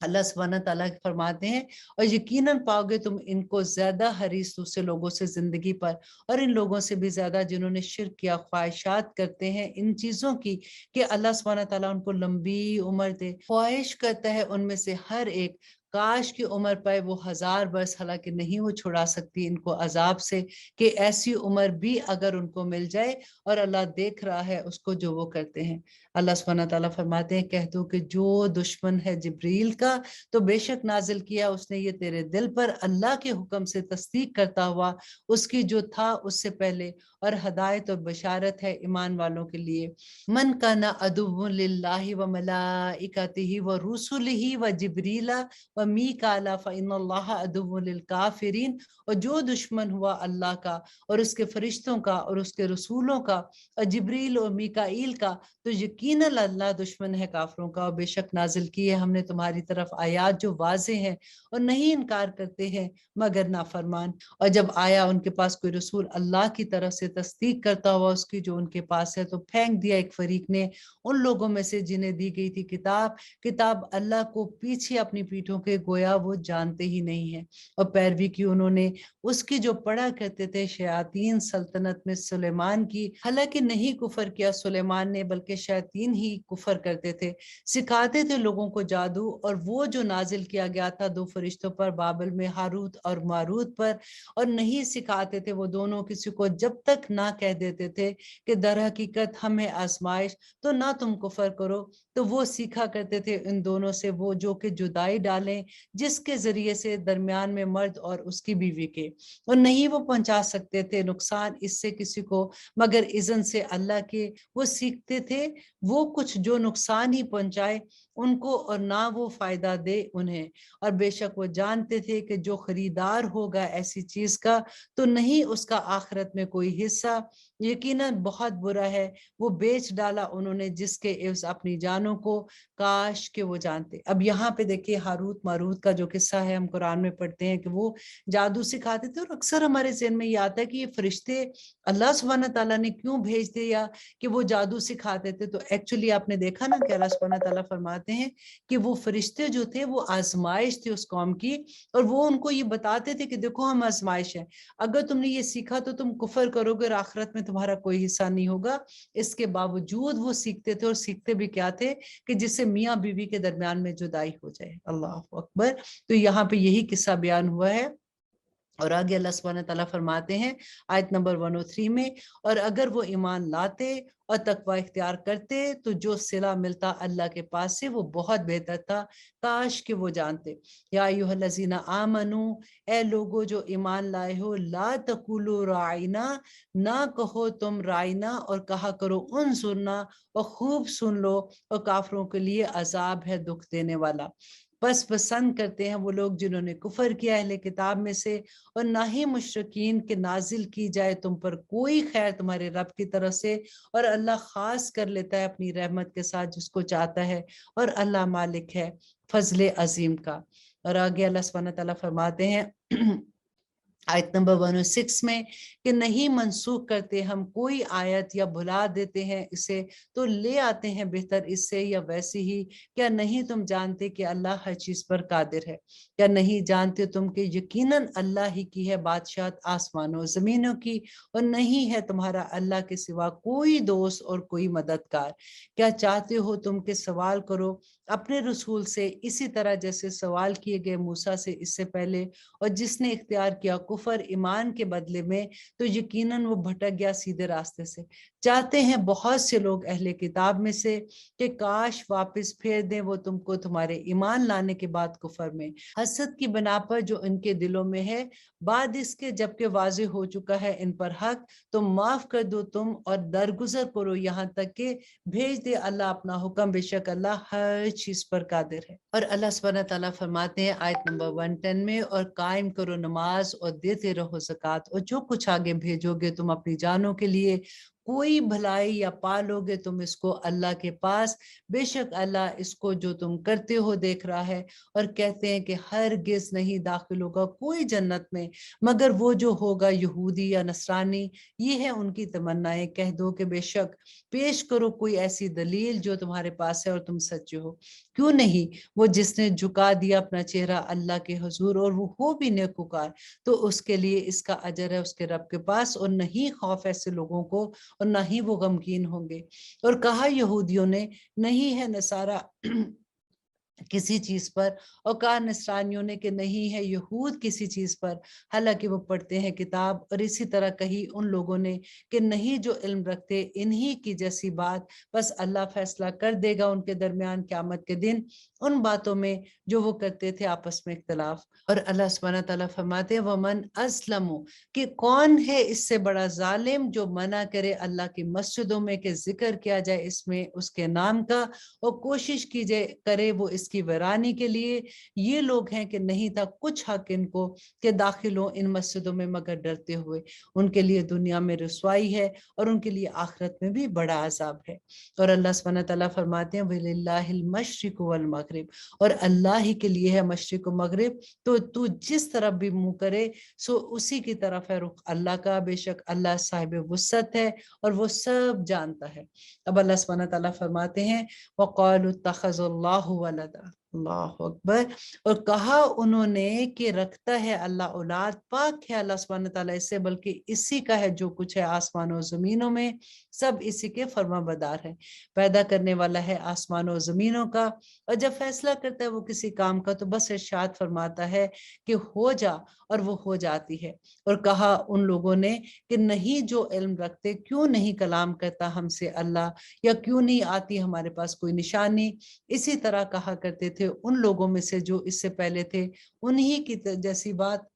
अल्लाह सुब्हानहू तआला फरमाते हैं और यकीनन पाओगे तुम इनको ज्यादा हरीस दूसरे लोगों से जिंदगी पर, और इन लोगों से भी ज्यादा जिन्होंने शिर्क किया, ख्वाहिशात करते हैं इन चीजों की कि अल्लाह सुब्हानहू तआला उनको लंबी उम्र दे। ख्वाहिश करता है उनमें से हर एक काश की उम्र पाए वो 1000 वर्ष, हालांकि नहीं वो छुड़ा सकती इनको अजाब से, कि ऐसी उम्र भी अगर उनको मिल जाए, और अल्लाह देख रहा है उसको जो वो करते हैं। अल्लाह सुब्हानहू तआला फरमाते हैं कह दो कि जो दुश्मन है जिब्रील का, तो बेशक नाजिल किया उसने ये तेरे दिल पर अल्लाह के हुक्म से तस्दीक करता हुआ उसकी जो था उससे पहले, और हदायत और बशारत है ईमान वालों के लिए। मन काना अदुव्वुन लिल्लाहि व मलाइकतिही व रुसुलिही व जिब्रीला व मीकाला फ़इन्नल्लाहा अदुव्वुन लिल काफिरीन, और जो दुश्मन हुआ अल्लाह का और उसके फरिश्तों का और उसके रसूलों का और जिब्रील और मीकाईल का, तो यकीनन अल्लाह दुश्मन है काफरों का। और बेशक नाजिल की है हमने तुम्हारी तरफ आयात जो वाजे हैं, और नहीं इनकार करते हैं मगर नाफरमान। और जब आया उनके पास कोई रसूल अल्लाह की तरफ से तस्दीक करता हुआ उसकी जो उनके पास है, तो फेंक दिया एक फरीक ने उन लोगों में से जिन्हें दी गई थी किताब अल्लाह को पीछे अपनी पीठों کہ گویا وہ جانتے ہی نہیں ہیں، اور پیروی کی انہوں نے اس کی جو پڑھا کرتے تھے شیاطین سلطنت میں سلیمان کی، حالانکہ نہیں کفر کیا سلیمان نے بلکہ شیاطین ہی کفر کرتے تھے، سکھاتے تھے لوگوں کو جادو، اور وہ جو نازل کیا گیا تھا 2 فرشتوں پر بابل میں، ہاروت اور ماروت پر، اور نہیں سکھاتے تھے وہ دونوں کسی کو جب تک نہ کہہ دیتے تھے کہ در حقیقت ہمیں آزمائش تو نہ تم کفر کرو، تو وہ سیکھا کرتے تھے ان دونوں سے وہ جو کہ جدائی ڈالیں جس کے ذریعے سے درمیان میں مرد اور اس کی بیوی کے، اور نہیں وہ پہنچا سکتے تھے نقصان اس سے کسی کو مگر اذن سے اللہ کے، وہ سیکھتے تھے وہ کچھ جو نقصان ہی پہنچائے ان کو اور نہ وہ فائدہ دے انہیں، اور بے شک وہ جانتے تھے کہ جو خریدار ہوگا ایسی چیز کا تو نہیں اس کا آخرت میں کوئی حصہ، یقیناً بہت برا ہے وہ بیچ ڈالا انہوں نے جس کے عوض اپنی جانوں کو، کاش کہ وہ جانتے۔ اب یہاں پہ دیکھیے ہاروت ماروت کا جو قصہ ہے ہم قرآن میں پڑھتے ہیں کہ وہ جادو سکھاتے تھے، اور اکثر ہمارے ذہن میں یہ آتا ہے کہ یہ فرشتے اللہ سبحانہ تعالیٰ نے کیوں بھیج دے یا کہ وہ جادو سکھاتے تھے، تو ایکچولی آپ نے دیکھا نا کہ اللہ سبحانہ تعالیٰ فرماتے ہیں کہ وہ فرشتے جو تھے وہ آزمائش تھی اس قوم کی، اور وہ ان کو یہ بتاتے تھے کہ دیکھو ہم آزمائش ہیں، اگر تم نے یہ سیکھا تو تم کفر کرو گے اور آخرت میں تمہارا کوئی حصہ نہیں ہوگا۔ اس کے باوجود وہ سیکھتے تھے، اور سیکھتے بھی کیا تھے کہ جس سے میاں بیوی کے درمیان میں جدائی ہو جائے۔ اللہ اکبر۔ تو یہاں پہ یہی قصہ بیان ہوا ہے، اور آگے اللہ سبحانہ تعالیٰ فرماتے ہیں آیت نمبر 103 میں، اور اگر وہ ایمان لاتے اور تقوی اختیار کرتے تو جو صلہ ملتا اللہ کے پاس سے وہ بہت بہتر تھا، کاش کہ وہ جانتے۔ یا ایھا الذین آمنو، اے لوگو جو ایمان لائے ہو، لا تقولوا رائنا، نہ کہو تم رائنا، اور کہا کرو انظرنا، اور خوب سن لو، اور کافروں کے لیے عذاب ہے دکھ دینے والا۔ بس پسند کرتے ہیں وہ لوگ جنہوں نے کفر کیا اہل کتاب میں سے، اور نہ ہی مشرکین کے نازل کی جائے تم پر کوئی خیر تمہارے رب کی طرف سے، اور اللہ خاص کر لیتا ہے اپنی رحمت کے ساتھ جس کو چاہتا ہے، اور اللہ مالک ہے فضل عظیم کا۔ اور آگے اللہ سبحانہ تعالیٰ فرماتے ہیں آیت نمبر 106 میں کہ نہیں منسوخ کرتے ہم کوئی آیت یا بھلا دیتے ہیں اسے تو لے آتے ہیں بہتر اس سے یا ویسی ہی، کیا نہیں تم جانتے کہ اللہ ہر چیز پر قادر ہے؟ کیا نہیں جانتے تم کہ یقیناً اللہ ہی کی ہے بادشاہت آسمانوں زمینوں کی، اور نہیں ہے تمہارا اللہ کے سوا کوئی دوست اور کوئی مددگار؟ کیا چاہتے ہو تم کہ سوال کرو اپنے رسول سے اسی طرح جیسے سوال کیے گئے موسیٰ سے اس سے پہلے، اور جس نے اختیار کیا کفر ایمان کے بدلے میں تو یقیناً وہ بھٹک گیا سیدھے راستے سے۔ چاہتے ہیں بہت سے لوگ اہل کتاب میں سے کہ کاش واپس پھیر دیں وہ تم کو تمہارے ایمان لانے کے بعد کفر میں، حسد کی بنا پر جو ان کے دلوں میں ہے، بعد اس کے جبکہ واضح ہو چکا ہے ان پر حق، تو معاف کر دو تم اور درگزر کرو یہاں تک کہ بھیج دے اللہ اپنا حکم، بے شک اللہ ہر چیز پر قادر ہے۔ اور اللہ سبحانہ تعالیٰ فرماتے ہیں آیت نمبر 110 میں، اور قائم کرو نماز اور دیتے رہو زکوٰۃ، اور جو کچھ آگے بھیجو گے تم اپنی جانوں کے لیے کوئی بھلائی یا پالو گے تم اس کو اللہ کے پاس، بے شک اللہ اس کو جو تم کرتے ہو دیکھ رہا ہے۔ اور کہتے ہیں کہ ہرگز نہیں داخل ہوگا کوئی جنت میں مگر وہ جو ہوگا یہودی یا نصرانی، یہ ہے ان کی تمنائیں، کہہ دو کہ بے شک پیش کرو کوئی ایسی دلیل جو تمہارے پاس ہے اور تم سچے ہو، کیوں نہیں وہ جس نے جھکا دیا اپنا چہرہ اللہ کے حضور اور وہ ہو بھی نیکوکار تو اس کے لیے اس کا اجر ہے اس کے رب کے پاس، اور نہیں خوف ایسے لوگوں کو اور نہ ہی وہ غمگین ہوں گے۔ اور کہا یہودیوں نے نہیں ہے نصارہ کسی چیز پر، اور کہا نصرانیوں نے کہ نہیں ہے یہود کسی چیز پر، حالانکہ وہ پڑھتے ہیں کتاب، اور اسی طرح کہی ان لوگوں نے کہ نہیں جو علم رکھتے انہی کی جیسی بات، بس اللہ فیصلہ کر دے گا ان کے درمیان قیامت کے دن ان باتوں میں جو وہ کرتے تھے آپس میں اختلاف۔ اور اللہ سبحانہ تعالیٰ فرماتے ہیں وَمَنْ أَظْلَمُ، کہ کون ہے اس سے بڑا ظالم جو منع کرے اللہ کی مسجدوں میں کہ ذکر کیا جائے اس میں اس کے نام کا، اور کوشش کی جائے کرے وہ اس کی ویرانی کے لیے، یہ لوگ ہیں کہ نہیں تھا کچھ حق ان کو کہ داخل ہوں ان مسجدوں میں مگر ڈرتے ہوئے، ان کے لیے دنیا میں رسوائی ہے اور ان کے لیے آخرت میں بھی بڑا عذاب ہے۔ اور اللہ سبحانہ تعالیٰ فرماتے ہیں وَلِلَّهِ الْمَشْرِقُ وَالْمَغْرِبُ، اور اللہ ہی کے لیے ہے مشرق و مغرب، تو جس طرف بھی منہ کرے سو اسی کی طرف ہے رخ اللہ کا، بے شک اللہ صاحب وسعت ہے اور وہ سب جانتا ہے۔ اب اللہ سبحانہ تعالیٰ فرماتے ہیں وَقَالُوا اتَّخَذَ اللَّهُ وَلَدًا، अल्लाह अकबर। और कहा उन्होंने कि रखता है अल्लाह औलाद, पाक है अल्लाह सुब्हानहू तआला इससे, बल्कि इसी का है जो कुछ है आसमानों और जमीनों में, सब इसी के फर्माबरदार है। पैदा करने वाला है आसमानों और जमीनों का, और जब फैसला करता है वो किसी काम का तो बस इरशाद फरमाता है कि हो जा, और वो हो जाती है। और कहा उन लोगों ने कि नहीं जो इल्म रखते, क्यों नहीं कलाम करता हमसे अल्लाह, या क्यों नहीं आती हमारे पास कोई निशानी। इसी तरह कहा करते थे उन लोगों में से जो इससे पहले थे, उन्हीं की जैसी बात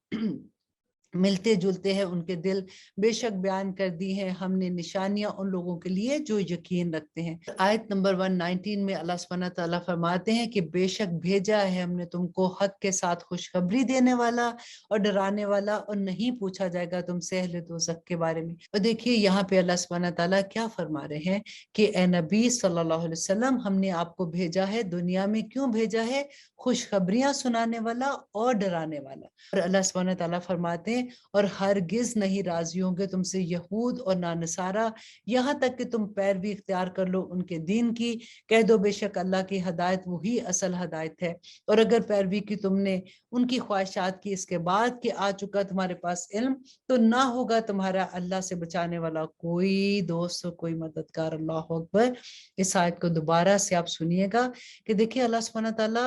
मिलते जुलते हैं उनके दिल, बेशक बयान कर दी है हमने निशानियां उन लोगों के लिए जो यकीन रखते हैं। आयत नंबर 119 में अल्लाह सुब्हानहू तआला फरमाते हैं कि बेशक भेजा है हमने तुमको हक के साथ खुशखबरी देने वाला और डराने वाला, और नहीं पूछा जाएगा तुमसे अहले दोज़ख के बारे में। और देखिए यहाँ पे अल्लाह सुब्हानहू तआला क्या फरमा रहे हैं कि ए नबी सल्लल्लाहु अलैहि वसल्लम, हमने आपको भेजा है दुनिया में, क्यों भेजा है? खुशखबरियां सुनाने वाला और डराने वाला। और अल्लाह सुब्हानहू तआला फरमाते हैं और हरगिज नहीं राजी होंगे तुमसे यहूद और ना नसारा, यहाँ तक कि तुम पैरवी इख्तियार कर लो उनके दीन की। कह दो बेशक अल्लाह की हदायत वही असल हदायत है, और अगर पैरवी की तुमने उनकी ख्वाहिशात की इसके बाद कि आ चुका तुम्हारे पास इल्म, तो ना होगा तुम्हारा अल्लाह से बचाने वाला कोई दोस्त, कोई मददगार। अल्लाह अकबर। इस आयत को दोबारा से आप सुनिएगा कि देखिए अल्लाह सुब्हानहू तआला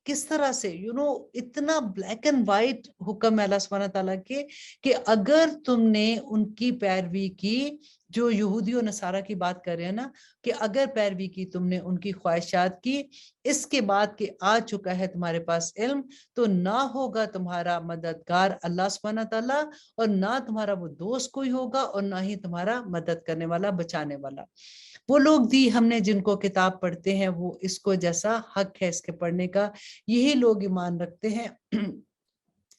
किस तरह से इतना ब्लैक एंड व्हाइट हुक्म है अल्लाह सुब्हानहू तआला के कि अगर तुमने उनकी पैरवी की, जो यहूदी और नसारा की बात कर रहे हैं ना, कि अगर पैरवी की तुमने उनकी ख्वाहिशात की इसके बाद कि आ चुका है तुम्हारे पास इल्म, तो ना होगा तुम्हारा मददगार अल्लाह सुब्हानहू तआला, और ना तुम्हारा वो दोस्त कोई होगा, और ना ही तुम्हारा मदद करने वाला, बचाने वाला। वो लोग दी हमने जिनको किताब पढ़ते हैं, वो इसको जैसा हक है इसके पढ़ने का, यही लोग ईमान रखते हैं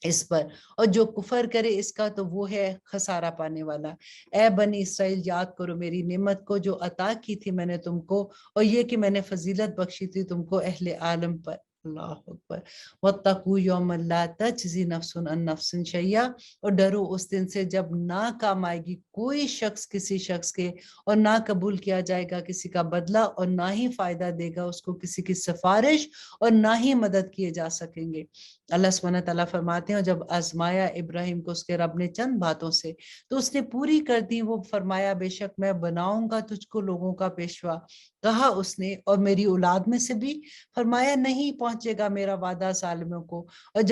इस पर, और जो कुफर करे इसका तो वो है खसारा पाने वाला। ए बनी इसराइल, याद करो मेरी नेमत को जो अता की थी मैंने तुमको, और ये कि मैंने फजीलत बख्शी थी तुमको अहले आलम पर। अल्लाह अकबर। वत्तकू यौमन ला तजज़ी नफ्सुन अन नफ्सिन शैया, और डरो उस दिन से जब ना काम आएगी कोई शख्स किसी शख्स के, और ना कबूल किया जाएगा किसी का बदला, और ना ही फायदा देगा उसको किसी की सिफारिश, और ना ही मदद किए जा सकेंगे। अल्लाह सुब्हानहू तआला फरमाते हैं जब आजमाया इब्राहिम को उसके रब ने चंद बातों से, तो उसने पूरी कर दी। वो फरमाया बेशक मैं बनाऊंगा तुझको लोगों का पेशवा, कहा उसने, और मेरी औलाद में से भी। फरमाया नहीं पहुंचेगा मेरा वादा जालिमों को। और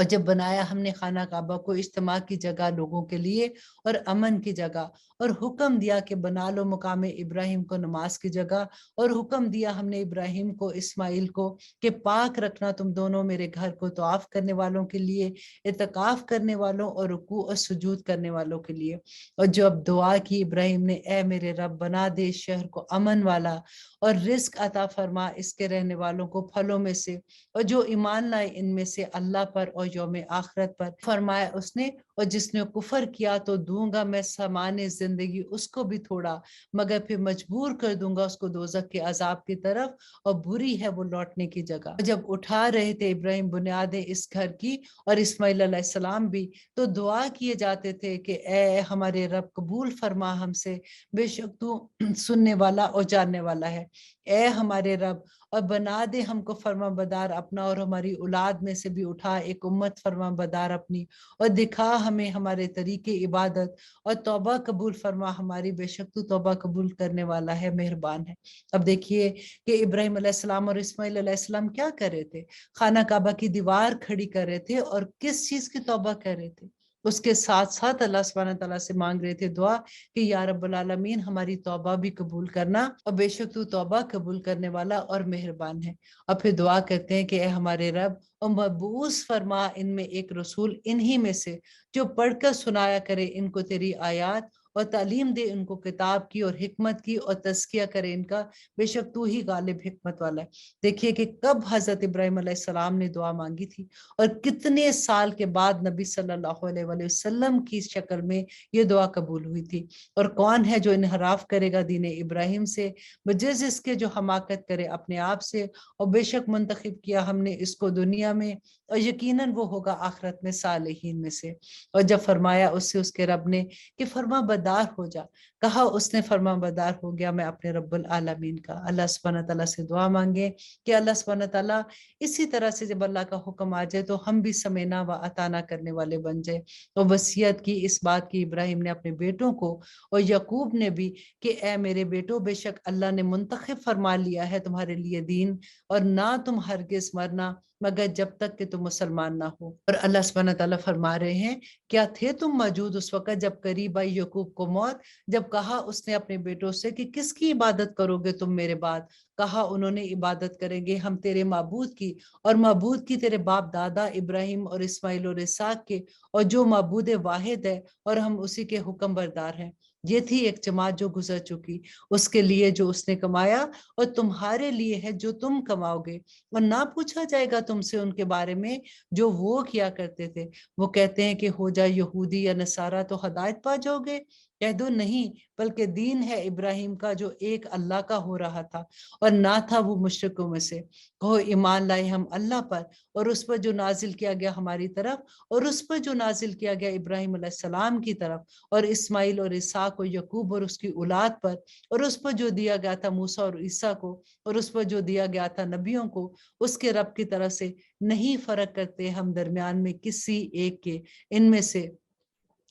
जब बनाया हमने खाना काबा को इज्तिमा की जगह लोगों के लिए और अमन की जगह, और हुक्म दिया कि बना लो मुकाम इब्राहिम को नमाज की जगह, और हुक्म दिया हमने इब्राहिम को इस्माइल को कि पाक रखना तुम दोनों मेरे घर को तवाफ करने वालों के लिए, इतकाफ करने वालों और रुकू और सुजूद करने वालों के लिए। और जब दुआ की इब्राहिम ने, ए मेरे रब बना दे इस शहर को अमन वाला, और रिस्क अता फरमा इसके रहने वालों को फलों में से, और जो ईमान लाए इनमें से अल्लाह पर और यौम आखिरत पर। फरमाया उसने, और जिसने कुफर किया तो दूंगा मैं सामान्य जिंदगी उसको भी थोड़ा, मगर फिर मजबूर कर दूंगा उसको दोजख के अजाब की तरफ, और बुरी है वो लौटने की जगह। जब उठा रहे थे इब्राहिम बुनियादें इस घर की, और इस्माइल अलैहिस्सलाम भी, तो दुआ किए जाते थे कि ए हमारे रब कबूल फरमा हमसे, बेशक तू सुनने वाला और जानने वाला है। ए हमारे रब, और बना दे हमको फरमा बदार अपना, और हमारी औलाद में से भी उठा एक उम्मत फरमा बदार अपनी, और दिखा हमें हमारे तरीके इबादत, और तौबा कबूल फरमा हमारी, बेशक तू तौबा कबूल करने वाला है, मेहरबान है। अब देखिए कि इब्राहिम अलैहिस्सलाम और इस्माइल अलैहिस्सलाम क्या कर रहे थे? खाना काबा की दीवार खड़ी कर रहे थे, और किस चीज की तौबा कर रहे थे? उसके साथ साथ अल्लाह सुब्हानहू तआला से मांग रहे थे दुआ कि या रब्बुल आलमीन हमारी तौबा भी कबूल करना, और बेशक तू तौबा कबूल करने वाला और मेहरबान है। और फिर दुआ करते हैं कि ए हमारे रब, और मबूस फरमा इनमें एक रसूल इन्हीं में से, जो पढ़कर सुनाया करे इनको तेरी आयात, और तालीम दे इनको किताब की और हिकमत की, और तज़किया करे इनका, बेशक तू ही गालिब हिकमत वाला है। देखिए कि कब हजरत इब्राहिम अलैहिस्सलाम ने दुआ मांगी थी, और कितने साल के बाद नबी सल्लल्लाहु अलैहि वसल्लम की शक्ल में ये दुआ कबूल हुई थी। और कौन है जो इनहराफ करेगा दीन इब्राहिम से, बजाय इसके जो हमाकत करे अपने आप से, और बेशक मुंतखब किया हमने इसको दुनिया में, और यकीनन वो होगा आखिरत में सालिहीन में से। और जब फरमाया उससे उसके रब ने कि फरमा बरदार हो जा। कहा उसने फर्मा बरदार हो गया, मैं अपने रब्बुल आलमीन का। अल्लाह सुब्हानहू तआला से दुआ मांगे कि अल्लाह सुब्हानहू तआला इसी तरह से जब अल्लाह का हुक्म आ जाए तो हम भी समेना व अताना करने वाले बन जाए। और वसीयत की इस बात की इब्राहिम ने अपने बेटों को और यकूब ने भी कि ए मेरे बेटो, बेशक अल्लाह ने मुंतखब फरमा लिया है तुम्हारे लिए दीन, और ना तुम हरगिज मरना मगर जब तक कि तुम मुसलमान ना हो। और अल्लाह सुब्हानहू तआला फरमा रहे हैं, क्या थे तुम मौजूद उस वक्त जब करीब आई यकूब को मौत, जब कहा उसने अपने बेटों से कि किसकी इबादत करोगे तुम मेरे बाद? कहा उन्होंने, इबादत करेंगे हम तेरे माबूद की, और माबूद की तेरे बाप दादा इब्राहिम और इस्माइल और इसहाक के, और जो माबूद वाहिद है और हम उसी के हुक्म बरदार हैं। ये थी एक जमात जो गुजर चुकी, उसके लिए जो उसने कमाया और तुम्हारे लिए है जो तुम कमाओगे, और ना पूछा जाएगा तुमसे उनके बारे में जो वो किया करते थे। वो कहते हैं कि हो जाए यहूदी या नसारा तो हदायत पा जाओगे। कह दो नहीं, बल्कि दीन है इब्राहिम का जो एक अल्लाह का हो रहा था, और ना था वो मुशरिकों में से। कहो ईमान लाए हम अल्लाह पर और उस पर जो नाजिल किया गया हमारी तरफ, और उस पर जो नाजिल किया गया इब्राहिम अलैहिस्सलाम की तरफ, और इस्माइल और इसहाक और यकूब और उसकी औलाद पर, और उस पर जो दिया गया था मूसा और ईसा को, और उस पर जो दिया गया था नबियों को, उसके रब की तरफ से। नहीं फर्क करते हम दरमियान में किसी एक के इनमें से,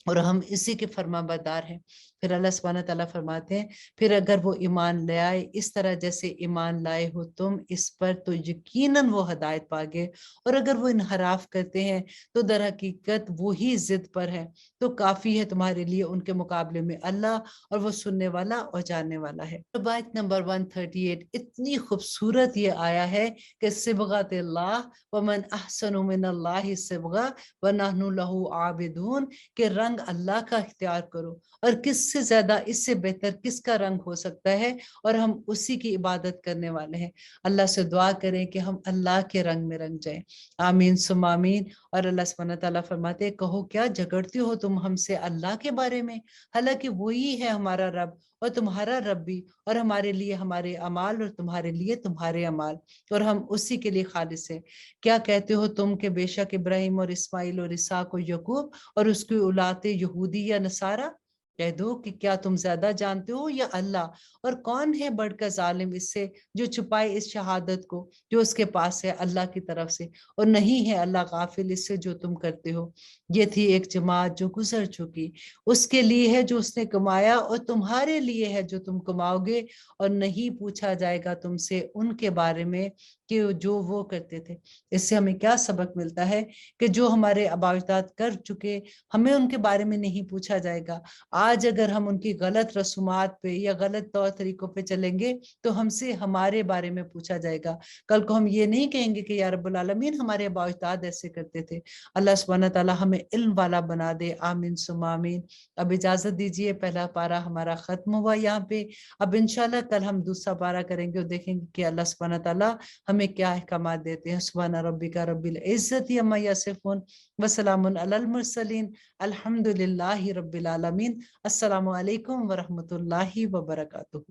और हम इसी के फर्मा बरदार हैं। फिर अल्लाह सुब्हानहू तआला फरमाते हैं, फिर अगर वो ईमान ले आए इस तरह जैसे ईमान लाए हो तुम इस पर, तो यकीनन वो हदायत पागे। और अगर वो इनहराफ करते हैं तो दर हकीकत वो ही जिद पर है, तो काफी है तुम्हारे लिए उनके मुकाबले में अल्लाह, और वो सुनने वाला और जानने वाला है। तो बात नंबर 138 इतनी खूबसूरत ये आया है कि सिबगतिल्लाह व मन अहसनु मिनल्लाहि सिबगा व नहनु लहू आबिदून, के रंग अल्लाह का इख्तियार करो, और किससे ज्यादा इससे बेहतर किसका रंग हो सकता है, और हम उसी की इबादत करने वाले हैं। अल्लाह से दुआ करें कि हम अल्लाह के रंग में रंग जाएं। आमीन सुम आमीन। और अल्लाह सुब्हानहू तआला फरमाते, कहो क्या झगड़ते हो तुम हमसे अल्लाह के बारे में, हालांकि वही है हमारा रब और तुम्हारा रब भी, और हमारे लिए हमारे अमाल और तुम्हारे लिए तुम्हारे अमाल, और हम उसी के लिए खालिस हैं। क्या कहते हो तुम कि बेशक इब्राहिम और इस्माइल और इसहाक और यकूब और उसकी औलाद यहूदी या नसारा? कह दो कि क्या तुम ज्यादा जानते हो या अल्लाह? और कौन है बढ़कर जालिम इससे जो छुपाए इस शहादत को जो उसके पास है अल्लाह की तरफ से, और नहीं है अल्लाह गाफिल इससे जो तुम करते हो। ये थी एक जमात जो गुजर चुकी, उसके लिए है जो उसने कमाया और तुम्हारे लिए है जो तुम कमाओगे, और नहीं पूछा जाएगा तुमसे उनके बारे में कि जो वो करते थे। इससे हमें क्या सबक मिलता है कि जो हमारे आबा अजदाद कर चुके, हमें उनके बारे में नहीं पूछा जाएगा। आज अगर हम उनकी गलत रसूमात पे या गलत तौर तरीकों पे चलेंगे तो हमसे हमारे बारे में पूछा जाएगा। कल को हम ये नहीं कहेंगे कि या रब्बुल आलमीन हमारे आबा अजदाद ऐसे करते थे। अल्लाह सुब्हानहू तआला हमें इल्म वाला बना दे। आमीन सुम आमीन। अब इजाजत दीजिए, पहला पारा हमारा खत्म हुआ यहाँ पे। अब इंशाल्लाह कल हम दूसरा पारा करेंगे और देखेंगे कि अल्लाह सुब्हानहू तआला हमें क्या अहकामात देते हैं। सुब्हान रब्बिका रब्बिल इज्जति अम्मा यसिफून व सलामुन अलल मुरसलीन अल्हम्दुलिल्लाहि रब्बिल आलमीन। अस्सलामु अलैकुम व रहमतुल्लाहि व बरकातुहू।